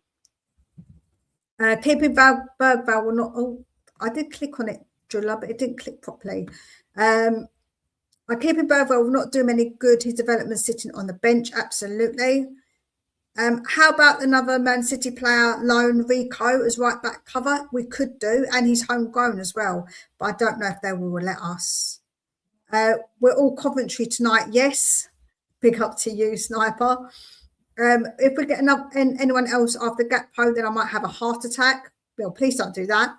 Keeping Bergvall will not. Oh, I did click on it, Drilla, but it didn't click properly. Keeping Bergvall will not do him any good. His development sitting on the bench, absolutely. How about another Man City player, loan Rico, as right back cover? We could do, and he's homegrown as well, but I don't know if they will let us. We're all Coventry tonight, yes. Big up to you, Sniper. If we get anyone else after Gakpo, then I might have a heart attack. Well, please don't do that.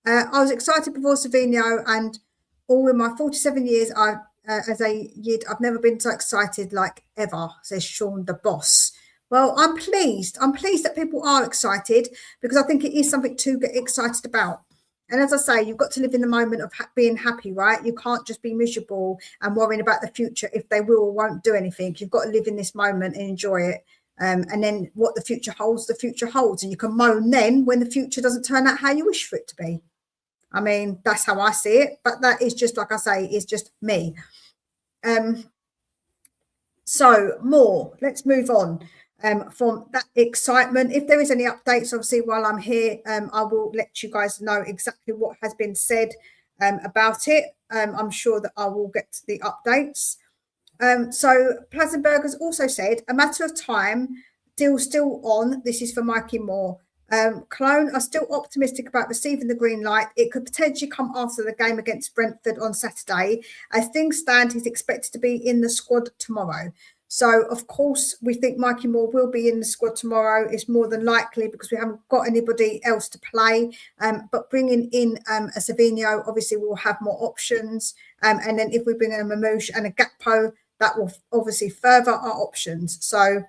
I was excited before SAVINHO, and all in my 47 years, as a yid, I've never been so excited like ever, says Sean the boss. Well, I'm pleased. I'm pleased that people are excited because I think it is something to get excited about. And as I say, you've got to live in the moment of being happy, right? You can't just be miserable and worrying about the future if they will or won't do anything. You've got to live in this moment and enjoy it. And then what the future holds, the future holds. And you can moan then when the future doesn't turn out how you wish for it to be. I mean, that's how I see it. But that is just, like I say, is just me. So more, let's move on from that excitement. If there is any updates, obviously, while I'm here, I will let you guys know exactly what has been said about it. I'm sure that I will get to the updates. So Plazenberg has also said, a matter of time, deal still on. This is for Mikey Moore. Cologne are still optimistic about receiving the green light. It could potentially come after the game against Brentford on Saturday. As things stand, he's expected to be in the squad tomorrow. So, of course, we think Mikey Moore will be in the squad tomorrow. It's more than likely because we haven't got anybody else to play. But bringing in a SAVINHO, obviously, we'll have more options. And then if we bring in a Marmoush and a Gakpo, that will obviously further our options. So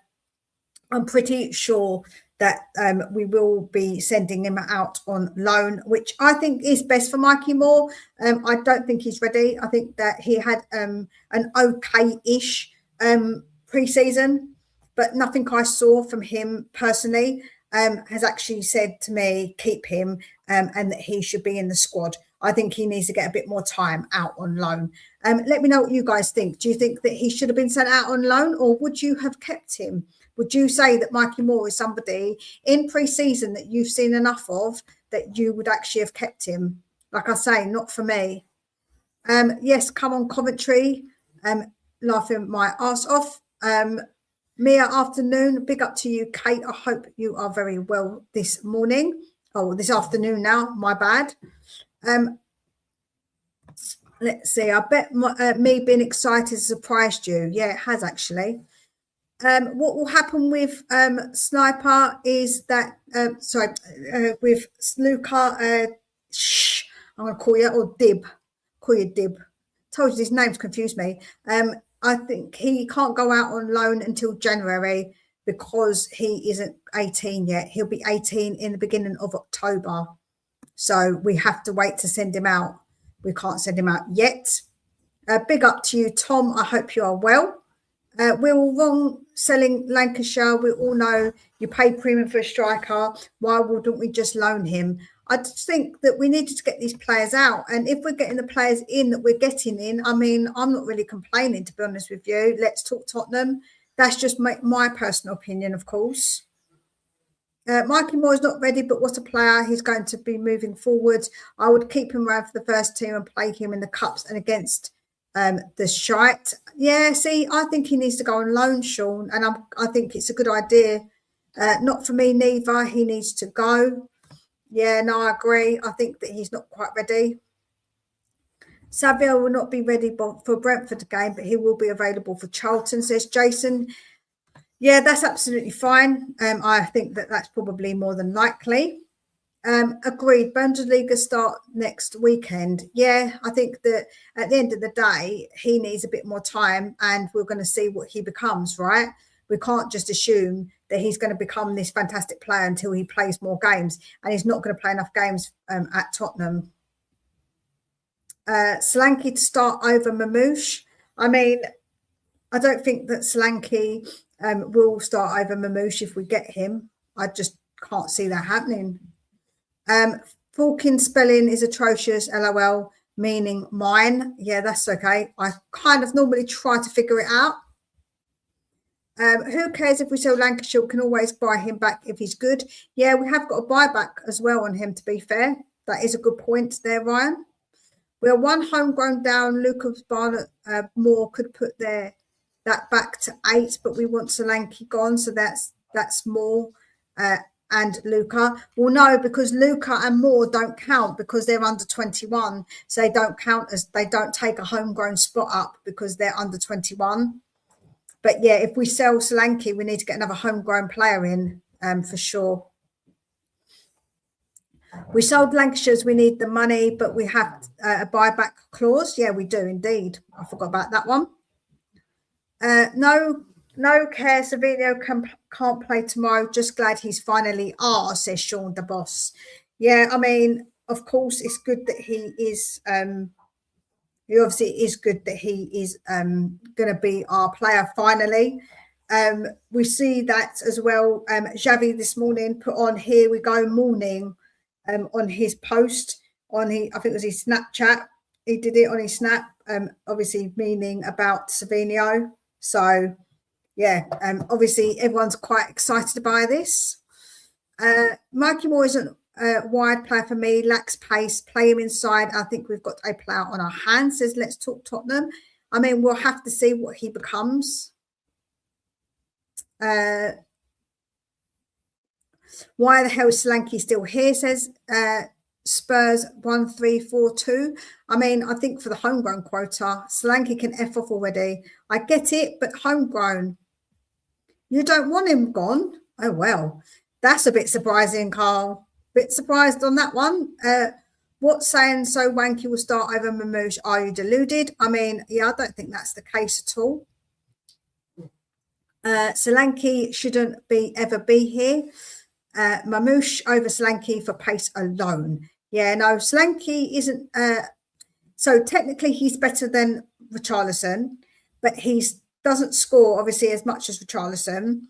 I'm pretty sure that we will be sending him out on loan, which I think is best for Mikey Moore. I don't think he's ready. I think that he had an okay-ish pre-season, but nothing I saw from him personally has actually said to me, keep him and that he should be in the squad. I think he needs to get a bit more time out on loan. Let me know what you guys think. Do you think that he should have been sent out on loan, or would you have kept him? Would you say that Mikey Moore is somebody in pre-season that you've seen enough of that you would actually have kept him? Like I say, not for me. Yes, come on, Coventry. Laughing my ass off. Mia, afternoon. Big up to you, Kate. I hope you are very well this morning. Oh, this afternoon now. My bad. Let's see. I bet me being excited surprised you. Yeah, it has actually. What will happen with Sniper is that with Luca, I'm going to call you, or Dib. Call you Dib. Told you these names confuse me. I think he can't go out on loan until January because he isn't 18 yet. He'll be 18 in the beginning of October. So we have to wait to send him out. We can't send him out yet. Big up to you, Tom. I hope you are well. We're all wrong selling Lancashire. We all know you pay premium for a striker. Why wouldn't we just loan him? I just think that we needed to get these players out. And if we're getting the players in that we're getting in, I mean, I'm not really complaining, to be honest with you. Let's talk Tottenham. That's just my personal opinion, of course. Mikey Moore is not ready, but what a player. He's going to be moving forward. I would keep him around for the first team and play him in the cups and against the shite. Yeah, see, I think he needs to go on loan, Sean, and I think it's a good idea. Not for me neither. He needs to go. Yeah, no, I agree. I think that he's not quite ready. Savio will not be ready for Brentford game, but he will be available for Charlton, says Jason. Yeah, that's absolutely fine. I think that that's probably more than likely. Agreed. Bundesliga start next weekend. Yeah, I think that at the end of the day, he needs a bit more time and we're going to see what he becomes, right? We can't just assume that he's going to become this fantastic player until he plays more games, and he's not going to play enough games at Tottenham. Solanke to start over Marmoush. I mean, I don't think that Solanke will start over Marmoush if we get him. I just can't see that happening. Falkin spelling is atrocious, LOL, meaning mine. Yeah, that's okay. I kind of normally try to figure it out. Who cares if we sell Lancashire? We can always buy him back if he's good. Yeah, we have got a buyback as well on him, to be fair. That is a good point there, Ryan. We are one homegrown down. Lucas Barnett Moore could put that back to 8, but we want Solanke gone, so that's Moore and Luca. Well, no, because Luca and Moore don't count because they're under 21, so they don't count as they don't take a homegrown spot up because they're under 21. But yeah, if we sell Solanke, we need to get another homegrown player in for sure. We sold Lancashire's, we need the money, but we have a buyback clause. Yeah, we do indeed. I forgot about that one. No, No care, Savinho can't play tomorrow. Just glad he's finally says Sean the boss. Yeah, I mean, of course, it's good that he is. Obviously it is good that he is going to be our player finally. We see that as well. Xavi this morning put on "Here we go morning" on his post I think it was his Snapchat. He did it on his Snap, obviously meaning about Savinho. So yeah, obviously everyone's quite excited by this. Mikey Moore isn't a wide player for me, lacks pace, play him inside. I think we've got a player on our hands, says Let's Talk Tottenham. I mean, we'll have to see what he becomes. Why the hell is Solanke still here, says Spurs 1342. I mean, I think for the homegrown quota, Solanke can F off already. I get it, but homegrown. You don't want him gone? Oh, well. That's a bit surprising, Carl. Bit surprised on that one. What's saying so Wanky will start over Marmoush? Are you deluded? I mean, yeah, I don't think that's the case at all. Solanke shouldn't ever be here. Marmoush over Solanke for pace alone. Yeah, no, Solanke isn't. So technically, he's better than Richarlison, but he doesn't score obviously as much as Richarlison.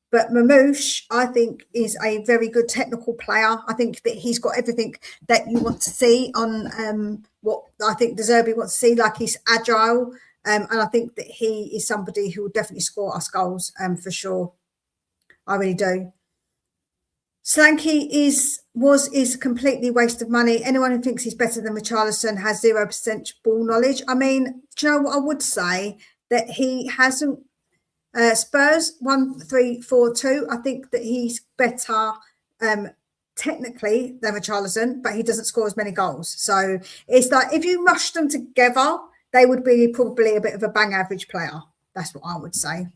But Marmoush, I think, is a very good technical player. I think that he's got everything that you want to see on what I think De Zerbi wants to see. Like, he's agile, and I think that he is somebody who will definitely score us goals for sure. I really do. Solanke is a completely waste of money. Anyone who thinks he's better than Richarlison has 0% ball knowledge. I mean, do you know what I would say? That he hasn't. Spurs 1342. I think that he's better technically than Richarlison, but he doesn't score as many goals. So it's like if you rush them together, they would be probably a bit of a bang average player. That's what I would say.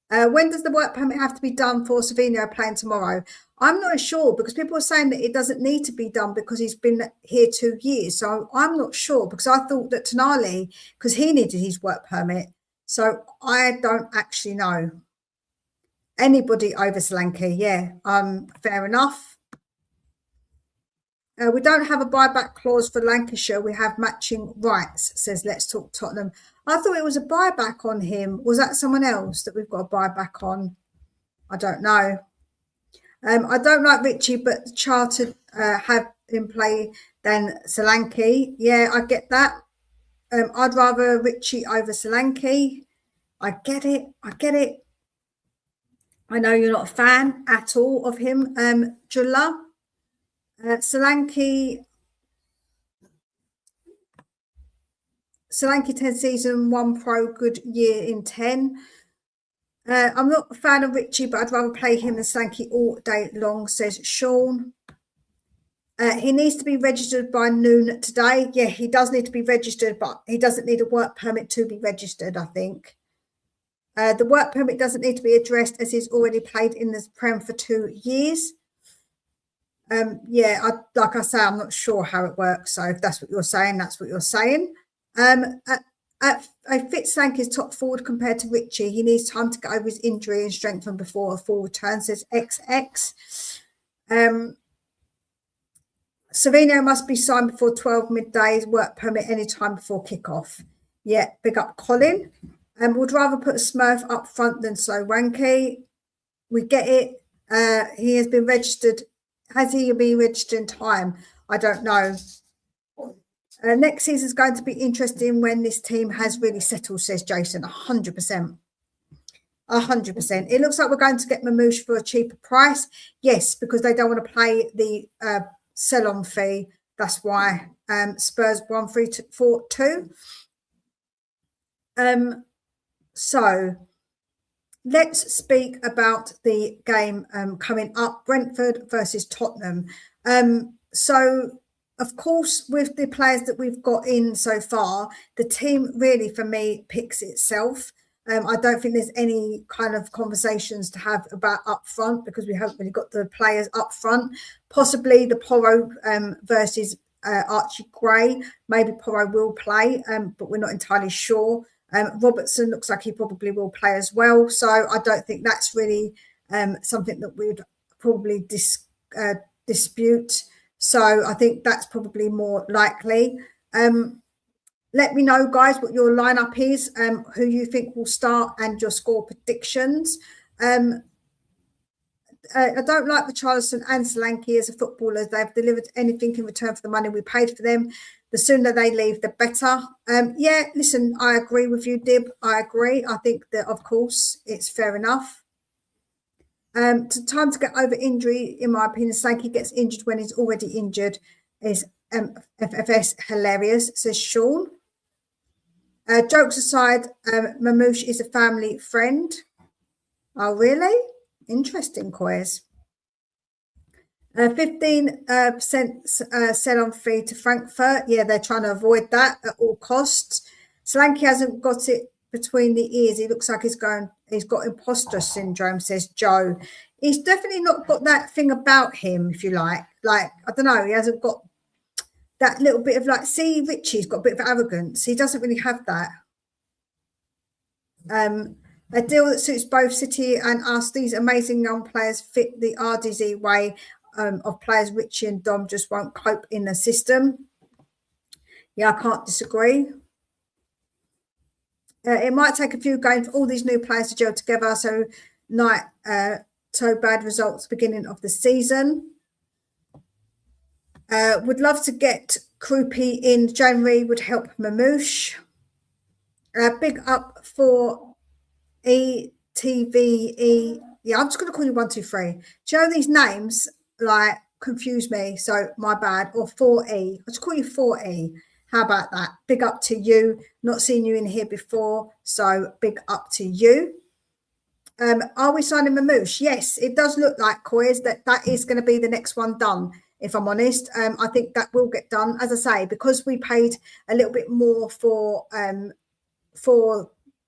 When does the work permit have to be done for Savinho playing tomorrow? I'm not sure, because people are saying that it doesn't need to be done because he's been here 2 years. So I'm not sure, because I thought that Tonali, because he needed his work permit. So I don't actually know. Anybody over Solanke, yeah, fair enough. We don't have a buyback clause for Lancashire. We have matching rights, says Let's Talk Tottenham. I thought it was a buyback on him. Was that someone else that we've got a buyback on? I don't know. I don't like Richie, but Chartered have in play than Solanke. Yeah, I get that. I'd rather Richie over Solanke. I get it. I know you're not a fan at all of him, Julla. Solanke 10 season, 1 pro, good year in 10. I'm not a fan of Richie, but I'd rather play him than Solanke all day long, says Sean. He needs to be registered by noon today. Yeah, he does need to be registered, but he doesn't need a work permit to be registered, I think. The work permit doesn't need to be addressed as he's already played in this Prem for 2 years. Yeah, like I say, I'm not sure how it works. So if that's what you're saying, that's what you're saying. A fit Solanke is top forward compared to Richie. He needs time to get over his injury and strengthen before a full return, says XX. Savino must be signed before 12 middays, work permit anytime before kickoff. Yeah, big up Colin. Would rather put a Smurf up front than Solanke. We get it. He has been registered. Has he been registered in time? I don't know. Next season is going to be interesting when this team has really settled, says Jason. 100%. 100%. It looks like we're going to get Marmoush for a cheaper price. Yes, because they don't want to pay the sell-on fee. That's why. Spurs 1342. So let's speak about the game coming up, Brentford versus Tottenham. So, of course, with the players that we've got in so far, the team really, for me, picks itself. I don't think there's any kind of conversations to have about up front because we haven't really got the players up front. Possibly the Porro versus Archie Gray. Maybe Porro will play, but we're not entirely sure. Robertson looks like he probably will play as well. So I don't think that's really something that we'd probably dispute. So I think that's probably more likely. Let me know, guys, what your lineup is, who you think will start, and your score predictions. I don't like the Richarlison and Solanke as a footballers. They've delivered anything in return for the money we paid for them. The sooner they leave, the better. Yeah, listen, I agree with you, Dib. I agree. I think that, of course, it's fair enough. Time to get over injury, in my opinion. Solanke gets injured when he's already injured. Is FFS hilarious, says Sean. Jokes aside, Marmoush is a family friend. Oh, really? Interesting, Quiz. 15% sell-on fee to Frankfurt. Yeah, they're trying to avoid that at all costs. Solanke hasn't got it between the ears. He looks like he's got imposter syndrome, says Joe. He's definitely not got that thing about him, if you like. Like, I don't know, he hasn't got that little bit of like, see, Richie's got a bit of arrogance. He doesn't really have that. A deal that suits both City and us. These amazing young players fit the RDZ way of players. Richie and Dom just won't cope in the system. Yeah, I can't disagree. It might take a few games for all these new players to gel together. So bad results beginning of the season. Would love to get Krupi in January. Would help Marmoush. Big up for ETVE. Yeah, I'm just going to call you 123. Do you know these names like confuse me? So my bad. Or 4E. I'll just call you 4E. How about that? Big up to you. Not seen you in here before, so big up to you. Are we signing Marmoush? Yes, it does look like, Coys, that is going to be the next one done. If I'm honest, I think that will get done. As I say, because we paid a little bit more for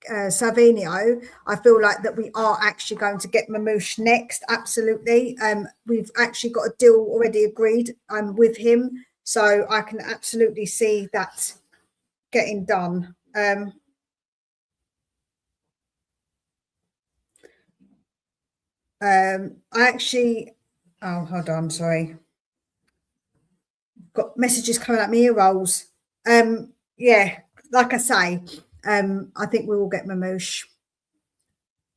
Savinho, I feel like that we are actually going to get Marmoush next. Absolutely. We've actually got a deal already agreed with him, so I can absolutely see that getting done. Hold on, sorry. Got messages coming at me, ear rolls. Yeah, like I say, I think we will get Marmoush.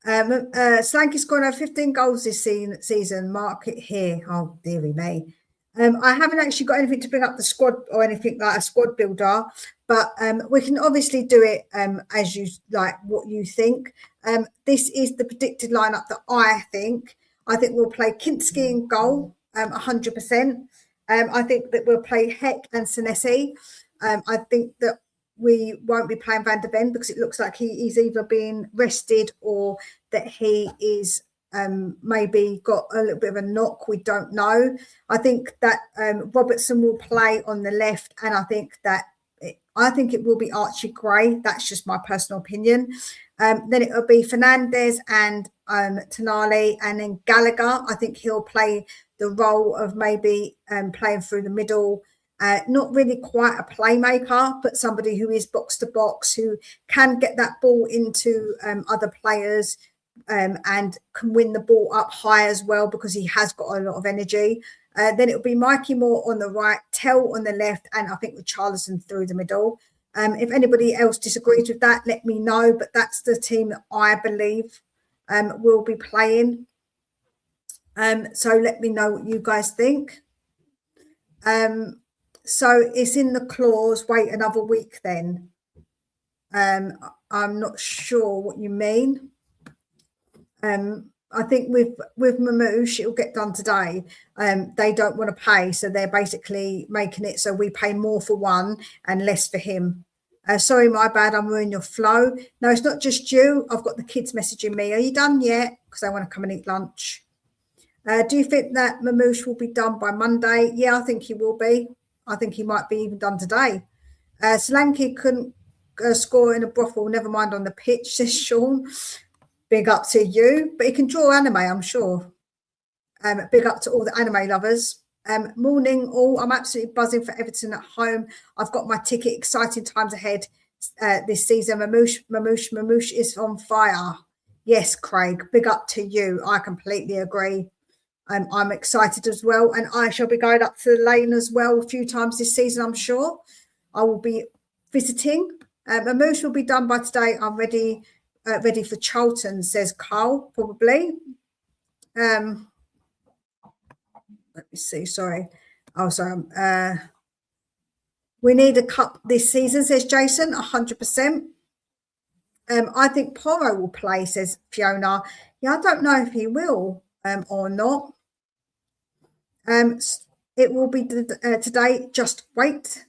Solanke's scored over 15 goals this season. Mark it here. Oh, dearie me. I haven't actually got anything to bring up the squad or anything like a squad builder, but we can obviously do it as you like, what you think. This is the predicted lineup that I think. I think we'll play Kinski in goal, 100%. I think that we'll play Heck and Senesi. I think that we won't be playing Van der Ven because it looks like he is either being rested or that he is maybe got a little bit of a knock. We don't know. I think that Robertson will play on the left, and I think it will be Archie Gray. That's just my personal opinion. Then it will be Fernandez and Tonali, and then Gallagher. I think he'll play the role of maybe playing through the middle. Not really quite a playmaker, but somebody who is box to box, who can get that ball into other players and can win the ball up high as well, because he has got a lot of energy. Then it'll be Mikey Moore on the right, Tell on the left, and I think with Richarlison through the middle. If anybody else disagrees with that, let me know, but that's the team that I believe will be playing. So let me know what you guys think. So it's in the clause, wait another week then. I'm not sure what you mean. I think with Marmoush, it'll get done today. They don't want to pay, so they're basically making it so we pay more for one and less for him. Sorry, my bad, I'm ruining your flow. No, it's not just you. I've got the kids messaging me. Are you done yet? Because they want to come and eat lunch. Do you think that Marmoush will be done by Monday? Yeah, I think he will be. I think he might be even done today. Solanke couldn't score in a brothel, never mind on the pitch, says Sean. Big up to you. But he can draw anime, I'm sure. Big up to all the anime lovers. Morning all. I'm absolutely buzzing for Everton at home. I've got my ticket. Exciting times ahead. this season. Marmoush is on fire. Yes, Craig, big up to you. I completely agree. I'm excited as well, and I shall be going up to the lane as well a few times this season, I'm sure. I will be visiting. Marmoush will be done by today. I'm ready for Charlton, says Carl, probably. Let me see, sorry. Oh, sorry. We need a cup this season, says Jason, 100%. I think Porro will play, says Fiona. Yeah, I don't know if he will or not. It will be today. Just wait.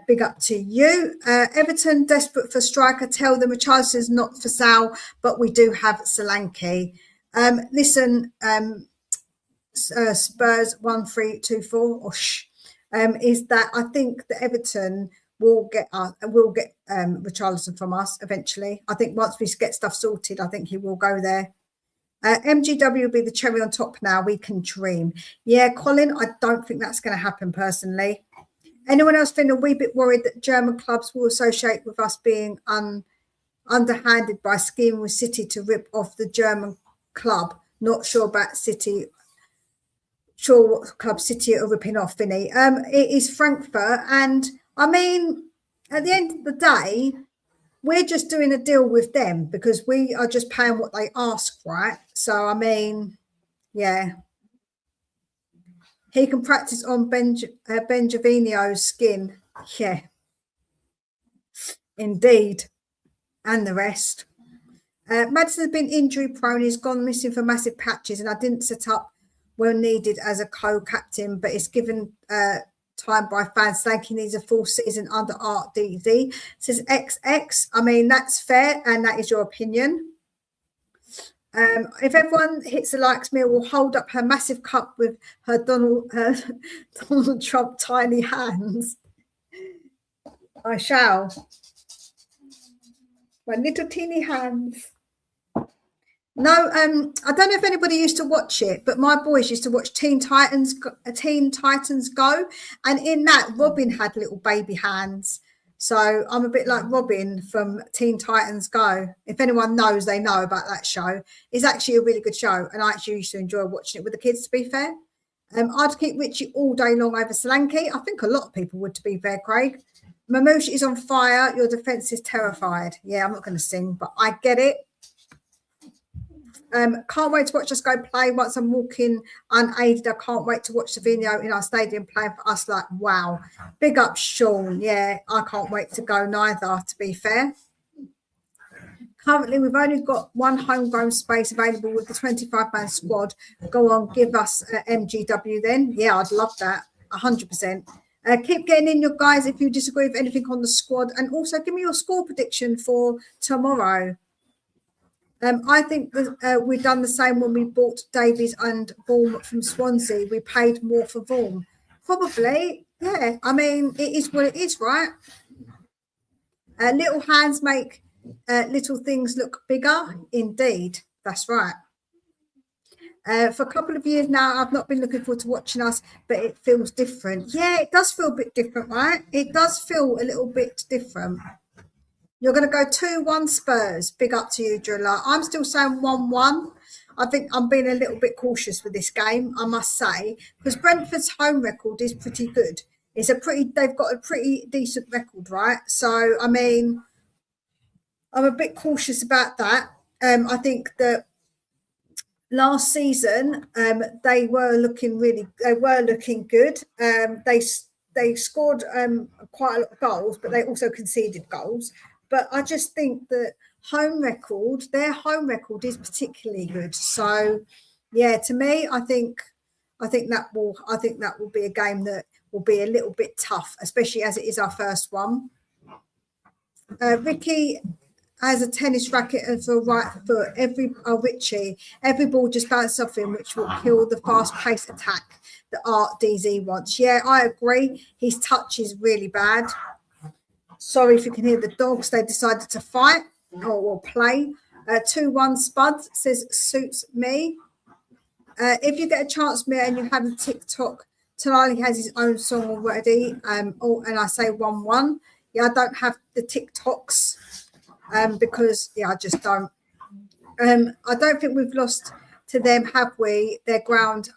Big up to you. Everton desperate for striker. Tell them Richarlison's not for sale, but we do have Solanke. Listen, Spurs 1324 or is that I think that Everton will get Richarlison from us eventually. I think once we get stuff sorted, I think he will go there. MGW will be the cherry on top now. We can dream. Yeah, Colin, I don't think that's going to happen personally. Anyone else feeling a wee bit worried that German clubs will associate with us being underhanded by scheming with City to rip off the German club? Not sure about City. Sure what club City are ripping off, Vinny. It is Frankfurt. And I mean, at the end of the day, we're just doing a deal with them because we are just paying what they ask, right? So, I mean, yeah. He can practice on Benjavinho's skin. Yeah. Indeed. And the rest. Maddison has been injury prone. He's gone missing for massive patches, and I didn't set up well needed as a co-captain, but it's given time by fans. Slanky needs a full season under Art DZ. Says XX. I mean, that's fair, and that is your opinion. If everyone hits the likes, Mia will hold up her massive cup with her Donald Trump tiny hands. I shall. My little teeny hands. No, I don't know if anybody used to watch it, but my boys used to watch Teen Titans Go, and in that, Robin had little baby hands. So I'm a bit like Robin from Teen Titans Go. If anyone knows, they know about that show. It's actually a really good show, and I actually used to enjoy watching it with the kids, to be fair. I'd keep Richie all day long over Solanke. I think a lot of people would, to be fair, Craig. Marmoush is on fire. Your defence is terrified. Yeah, I'm not going to sing, but I get it. Can't wait to watch us go play. Once I'm walking unaided, I can't wait to watch SAVINHO in our stadium playing for us. Like, wow. Big up, Sean. Yeah, I can't wait to go neither, to be fair. Currently, we've only got one homegrown space available with the 25-man squad. Go on, give us MGW then. Yeah, I'd love that. 100%. Keep getting in your guys if you disagree with anything on the squad. And also, give me your score prediction for tomorrow. I think we've done the same when we bought Davies and Vaughan from Swansea. We paid more for Vaughan. Probably, yeah. I mean, it is what it is, right? Little hands make little things look bigger. Indeed, that's right. For a couple of years now, I've not been looking forward to watching us, but it feels different. Yeah, it does feel a bit different, right? It does feel a little bit different. You're going to go 2-1 Spurs. Big up to you, Driller. I'm still saying 1-1. I think I'm being a little bit cautious with this game, I must say, because Brentford's home record is pretty good. They've got a pretty decent record, right? So, I mean, I'm a bit cautious about that. I think that last season they were looking good. They scored quite a lot of goals, but they also conceded goals. But I just think that their home record is particularly good. So, yeah, to me, I think that will be a game that will be a little bit tough, especially as it is our first one. Ricky has a tennis racket and for a right foot. Richie, every ball just bounces off him, which will kill the fast-paced attack that Art DZ wants. Yeah, I agree. His touch is really bad. Sorry if you can hear the dogs. They decided to fight or play. 2-1 Spud says suits me. If you get a chance, Mia, and you have a TikTok, Tonali has his own song already. And I say 1-1. I don't have the TikToks because I just don't. I don't think we've lost to them, have we? Their ground.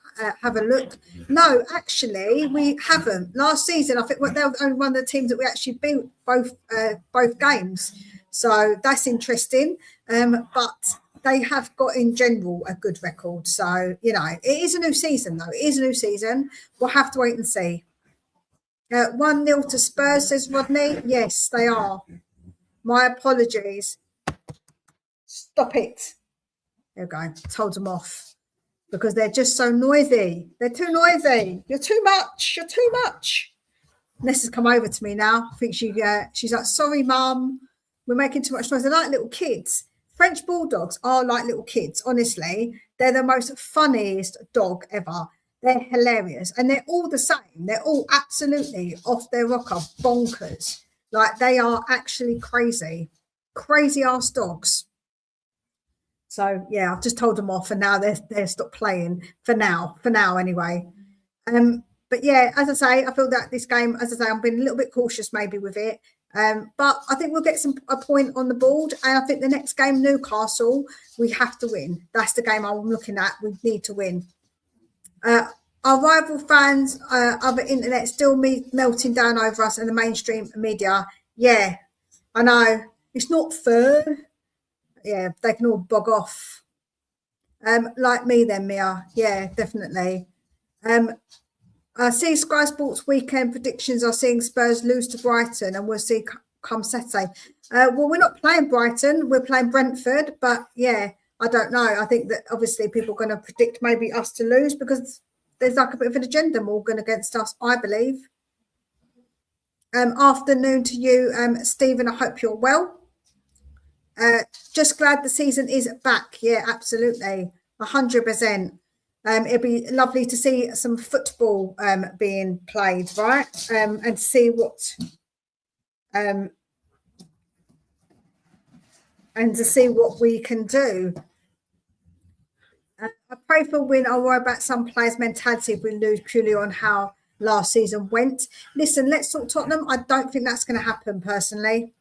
Have a look. No, actually, we haven't. Last season, I think they were only one of the teams that we actually beat both games. So that's interesting. But they have got in general a good record. So, it is a new season, though. It is a new season. We'll have to wait and see. 1-0 to Spurs, says Rodney. Yes, they are. My apologies. Stop it. There we go. Told them off because they're just so noisy. They're too noisy. You're too much. You're too much. Nessa's come over to me now. I think she's like, sorry, Mum. We're making too much noise. They're like little kids. French bulldogs are like little kids. Honestly, they're the most funniest dog ever. They're hilarious. And they're all the same. They're all absolutely off their rocker, bonkers. Like, they are actually crazy. Crazy ass dogs. So, yeah, I've just told them off and now they're stopped playing for now anyway. But, yeah, as I say, I feel that this game, as I say, I'm being a little bit cautious maybe with it. But I think we'll get a point on the board. And I think the next game, Newcastle, we have to win. That's the game I'm looking at. We need to win. Our rival fans, other internet still melting down over us and the mainstream media. Yeah, I know. It's not fair. Yeah, they can all bog off. Like me then, Mia. Yeah, definitely. I see Sky Sports weekend predictions are seeing Spurs lose to Brighton and we'll see come Saturday. Well, we're not playing Brighton. We're playing Brentford. But, yeah, I don't know. I think that obviously people are going to predict maybe us to lose because there's like a bit of an agenda Morgan against us, I believe. Afternoon to you, Stephen. I hope you're well. Just glad the season is back. Yeah, absolutely. 100%. It'd be lovely to see some football being played, right? And see what we can do. I pray for a win. I'll worry about some players' mentality if we lose purely on how last season went. Listen, let's talk Tottenham. I don't think that's going to happen, personally.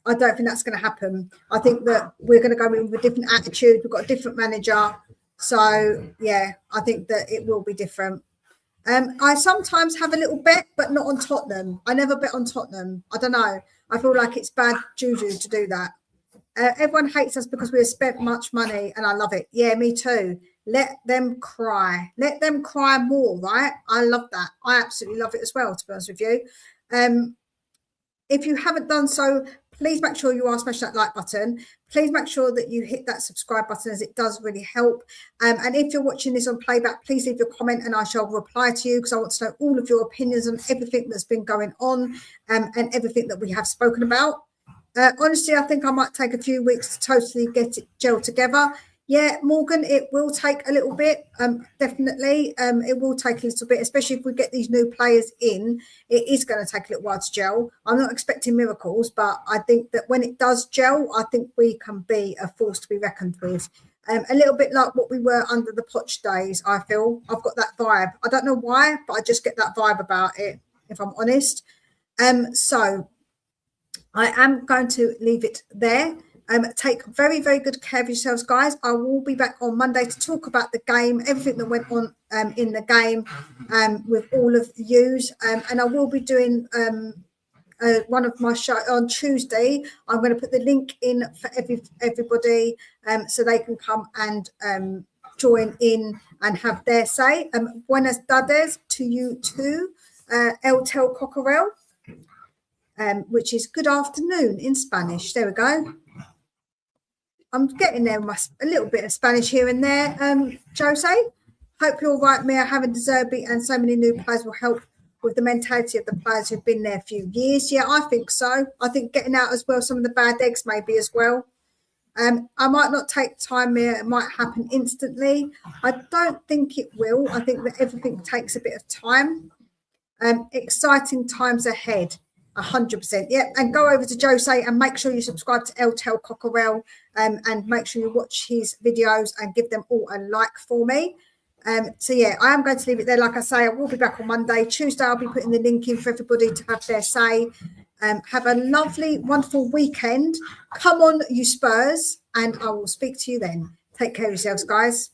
I don't think that's going to happen. I think that we're going to go in with a different attitude. We've got a different manager. So, yeah, I think that it will be different. I sometimes have a little bet, but not on Tottenham. I never bet on Tottenham. I don't know. I feel like it's bad juju to do that. Everyone hates us because we have spent much money, and I love it. Yeah, me too. Let them cry. Let them cry more, right? I love that. I absolutely love it as well, to be honest with you. If you haven't done so, please make sure you are smashing that like button. Please make sure that you hit that subscribe button as it does really help. And if you're watching this on playback, please leave your comment and I shall reply to you because I want to know all of your opinions on everything that's been going on and everything that we have spoken about. Honestly, I think I might take a few weeks to totally get it gelled together. Yeah, Morgan, it will take a little bit. Definitely, it will take a little bit, especially if we get these new players in. It is going to take a little while to gel. I'm not expecting miracles, but I think that when it does gel, I think we can be a force to be reckoned with. A little bit like what we were under the Poch days, I feel. I've got that vibe. I don't know why, but I just get that vibe about it, if I'm honest. So I am going to leave it there. Take very, very good care of yourselves, guys. I will be back on Monday to talk about the game, everything that went on in the game with all of the yous. And I will be doing one of my shows on Tuesday. I'm going to put the link in for everybody so they can come and join in and have their say. Buenas tardes to you too, El Tel Cocorel, which is good afternoon in Spanish. There we go. I'm getting there, a little bit of Spanish here and there. Jose, hope you're right, Mia. Having De Zerbi and so many new players will help with the mentality of the players who've been there a few years. Yeah, I think so. I think getting out as well, some of the bad eggs maybe as well. I might not take time, Mia. It might happen instantly. I don't think it will. I think that everything takes a bit of time. Exciting times ahead. 100%. Yeah, and go over to Jose and make sure you subscribe to El Tel Cocorel and make sure you watch his videos and give them all a like for me. So yeah, I am going to leave it there. Like I say, I will be back on Monday. Tuesday, I'll be putting the link in for everybody to have their say. Have a lovely, wonderful weekend. Come on, you Spurs, and I will speak to you then. Take care of yourselves, guys.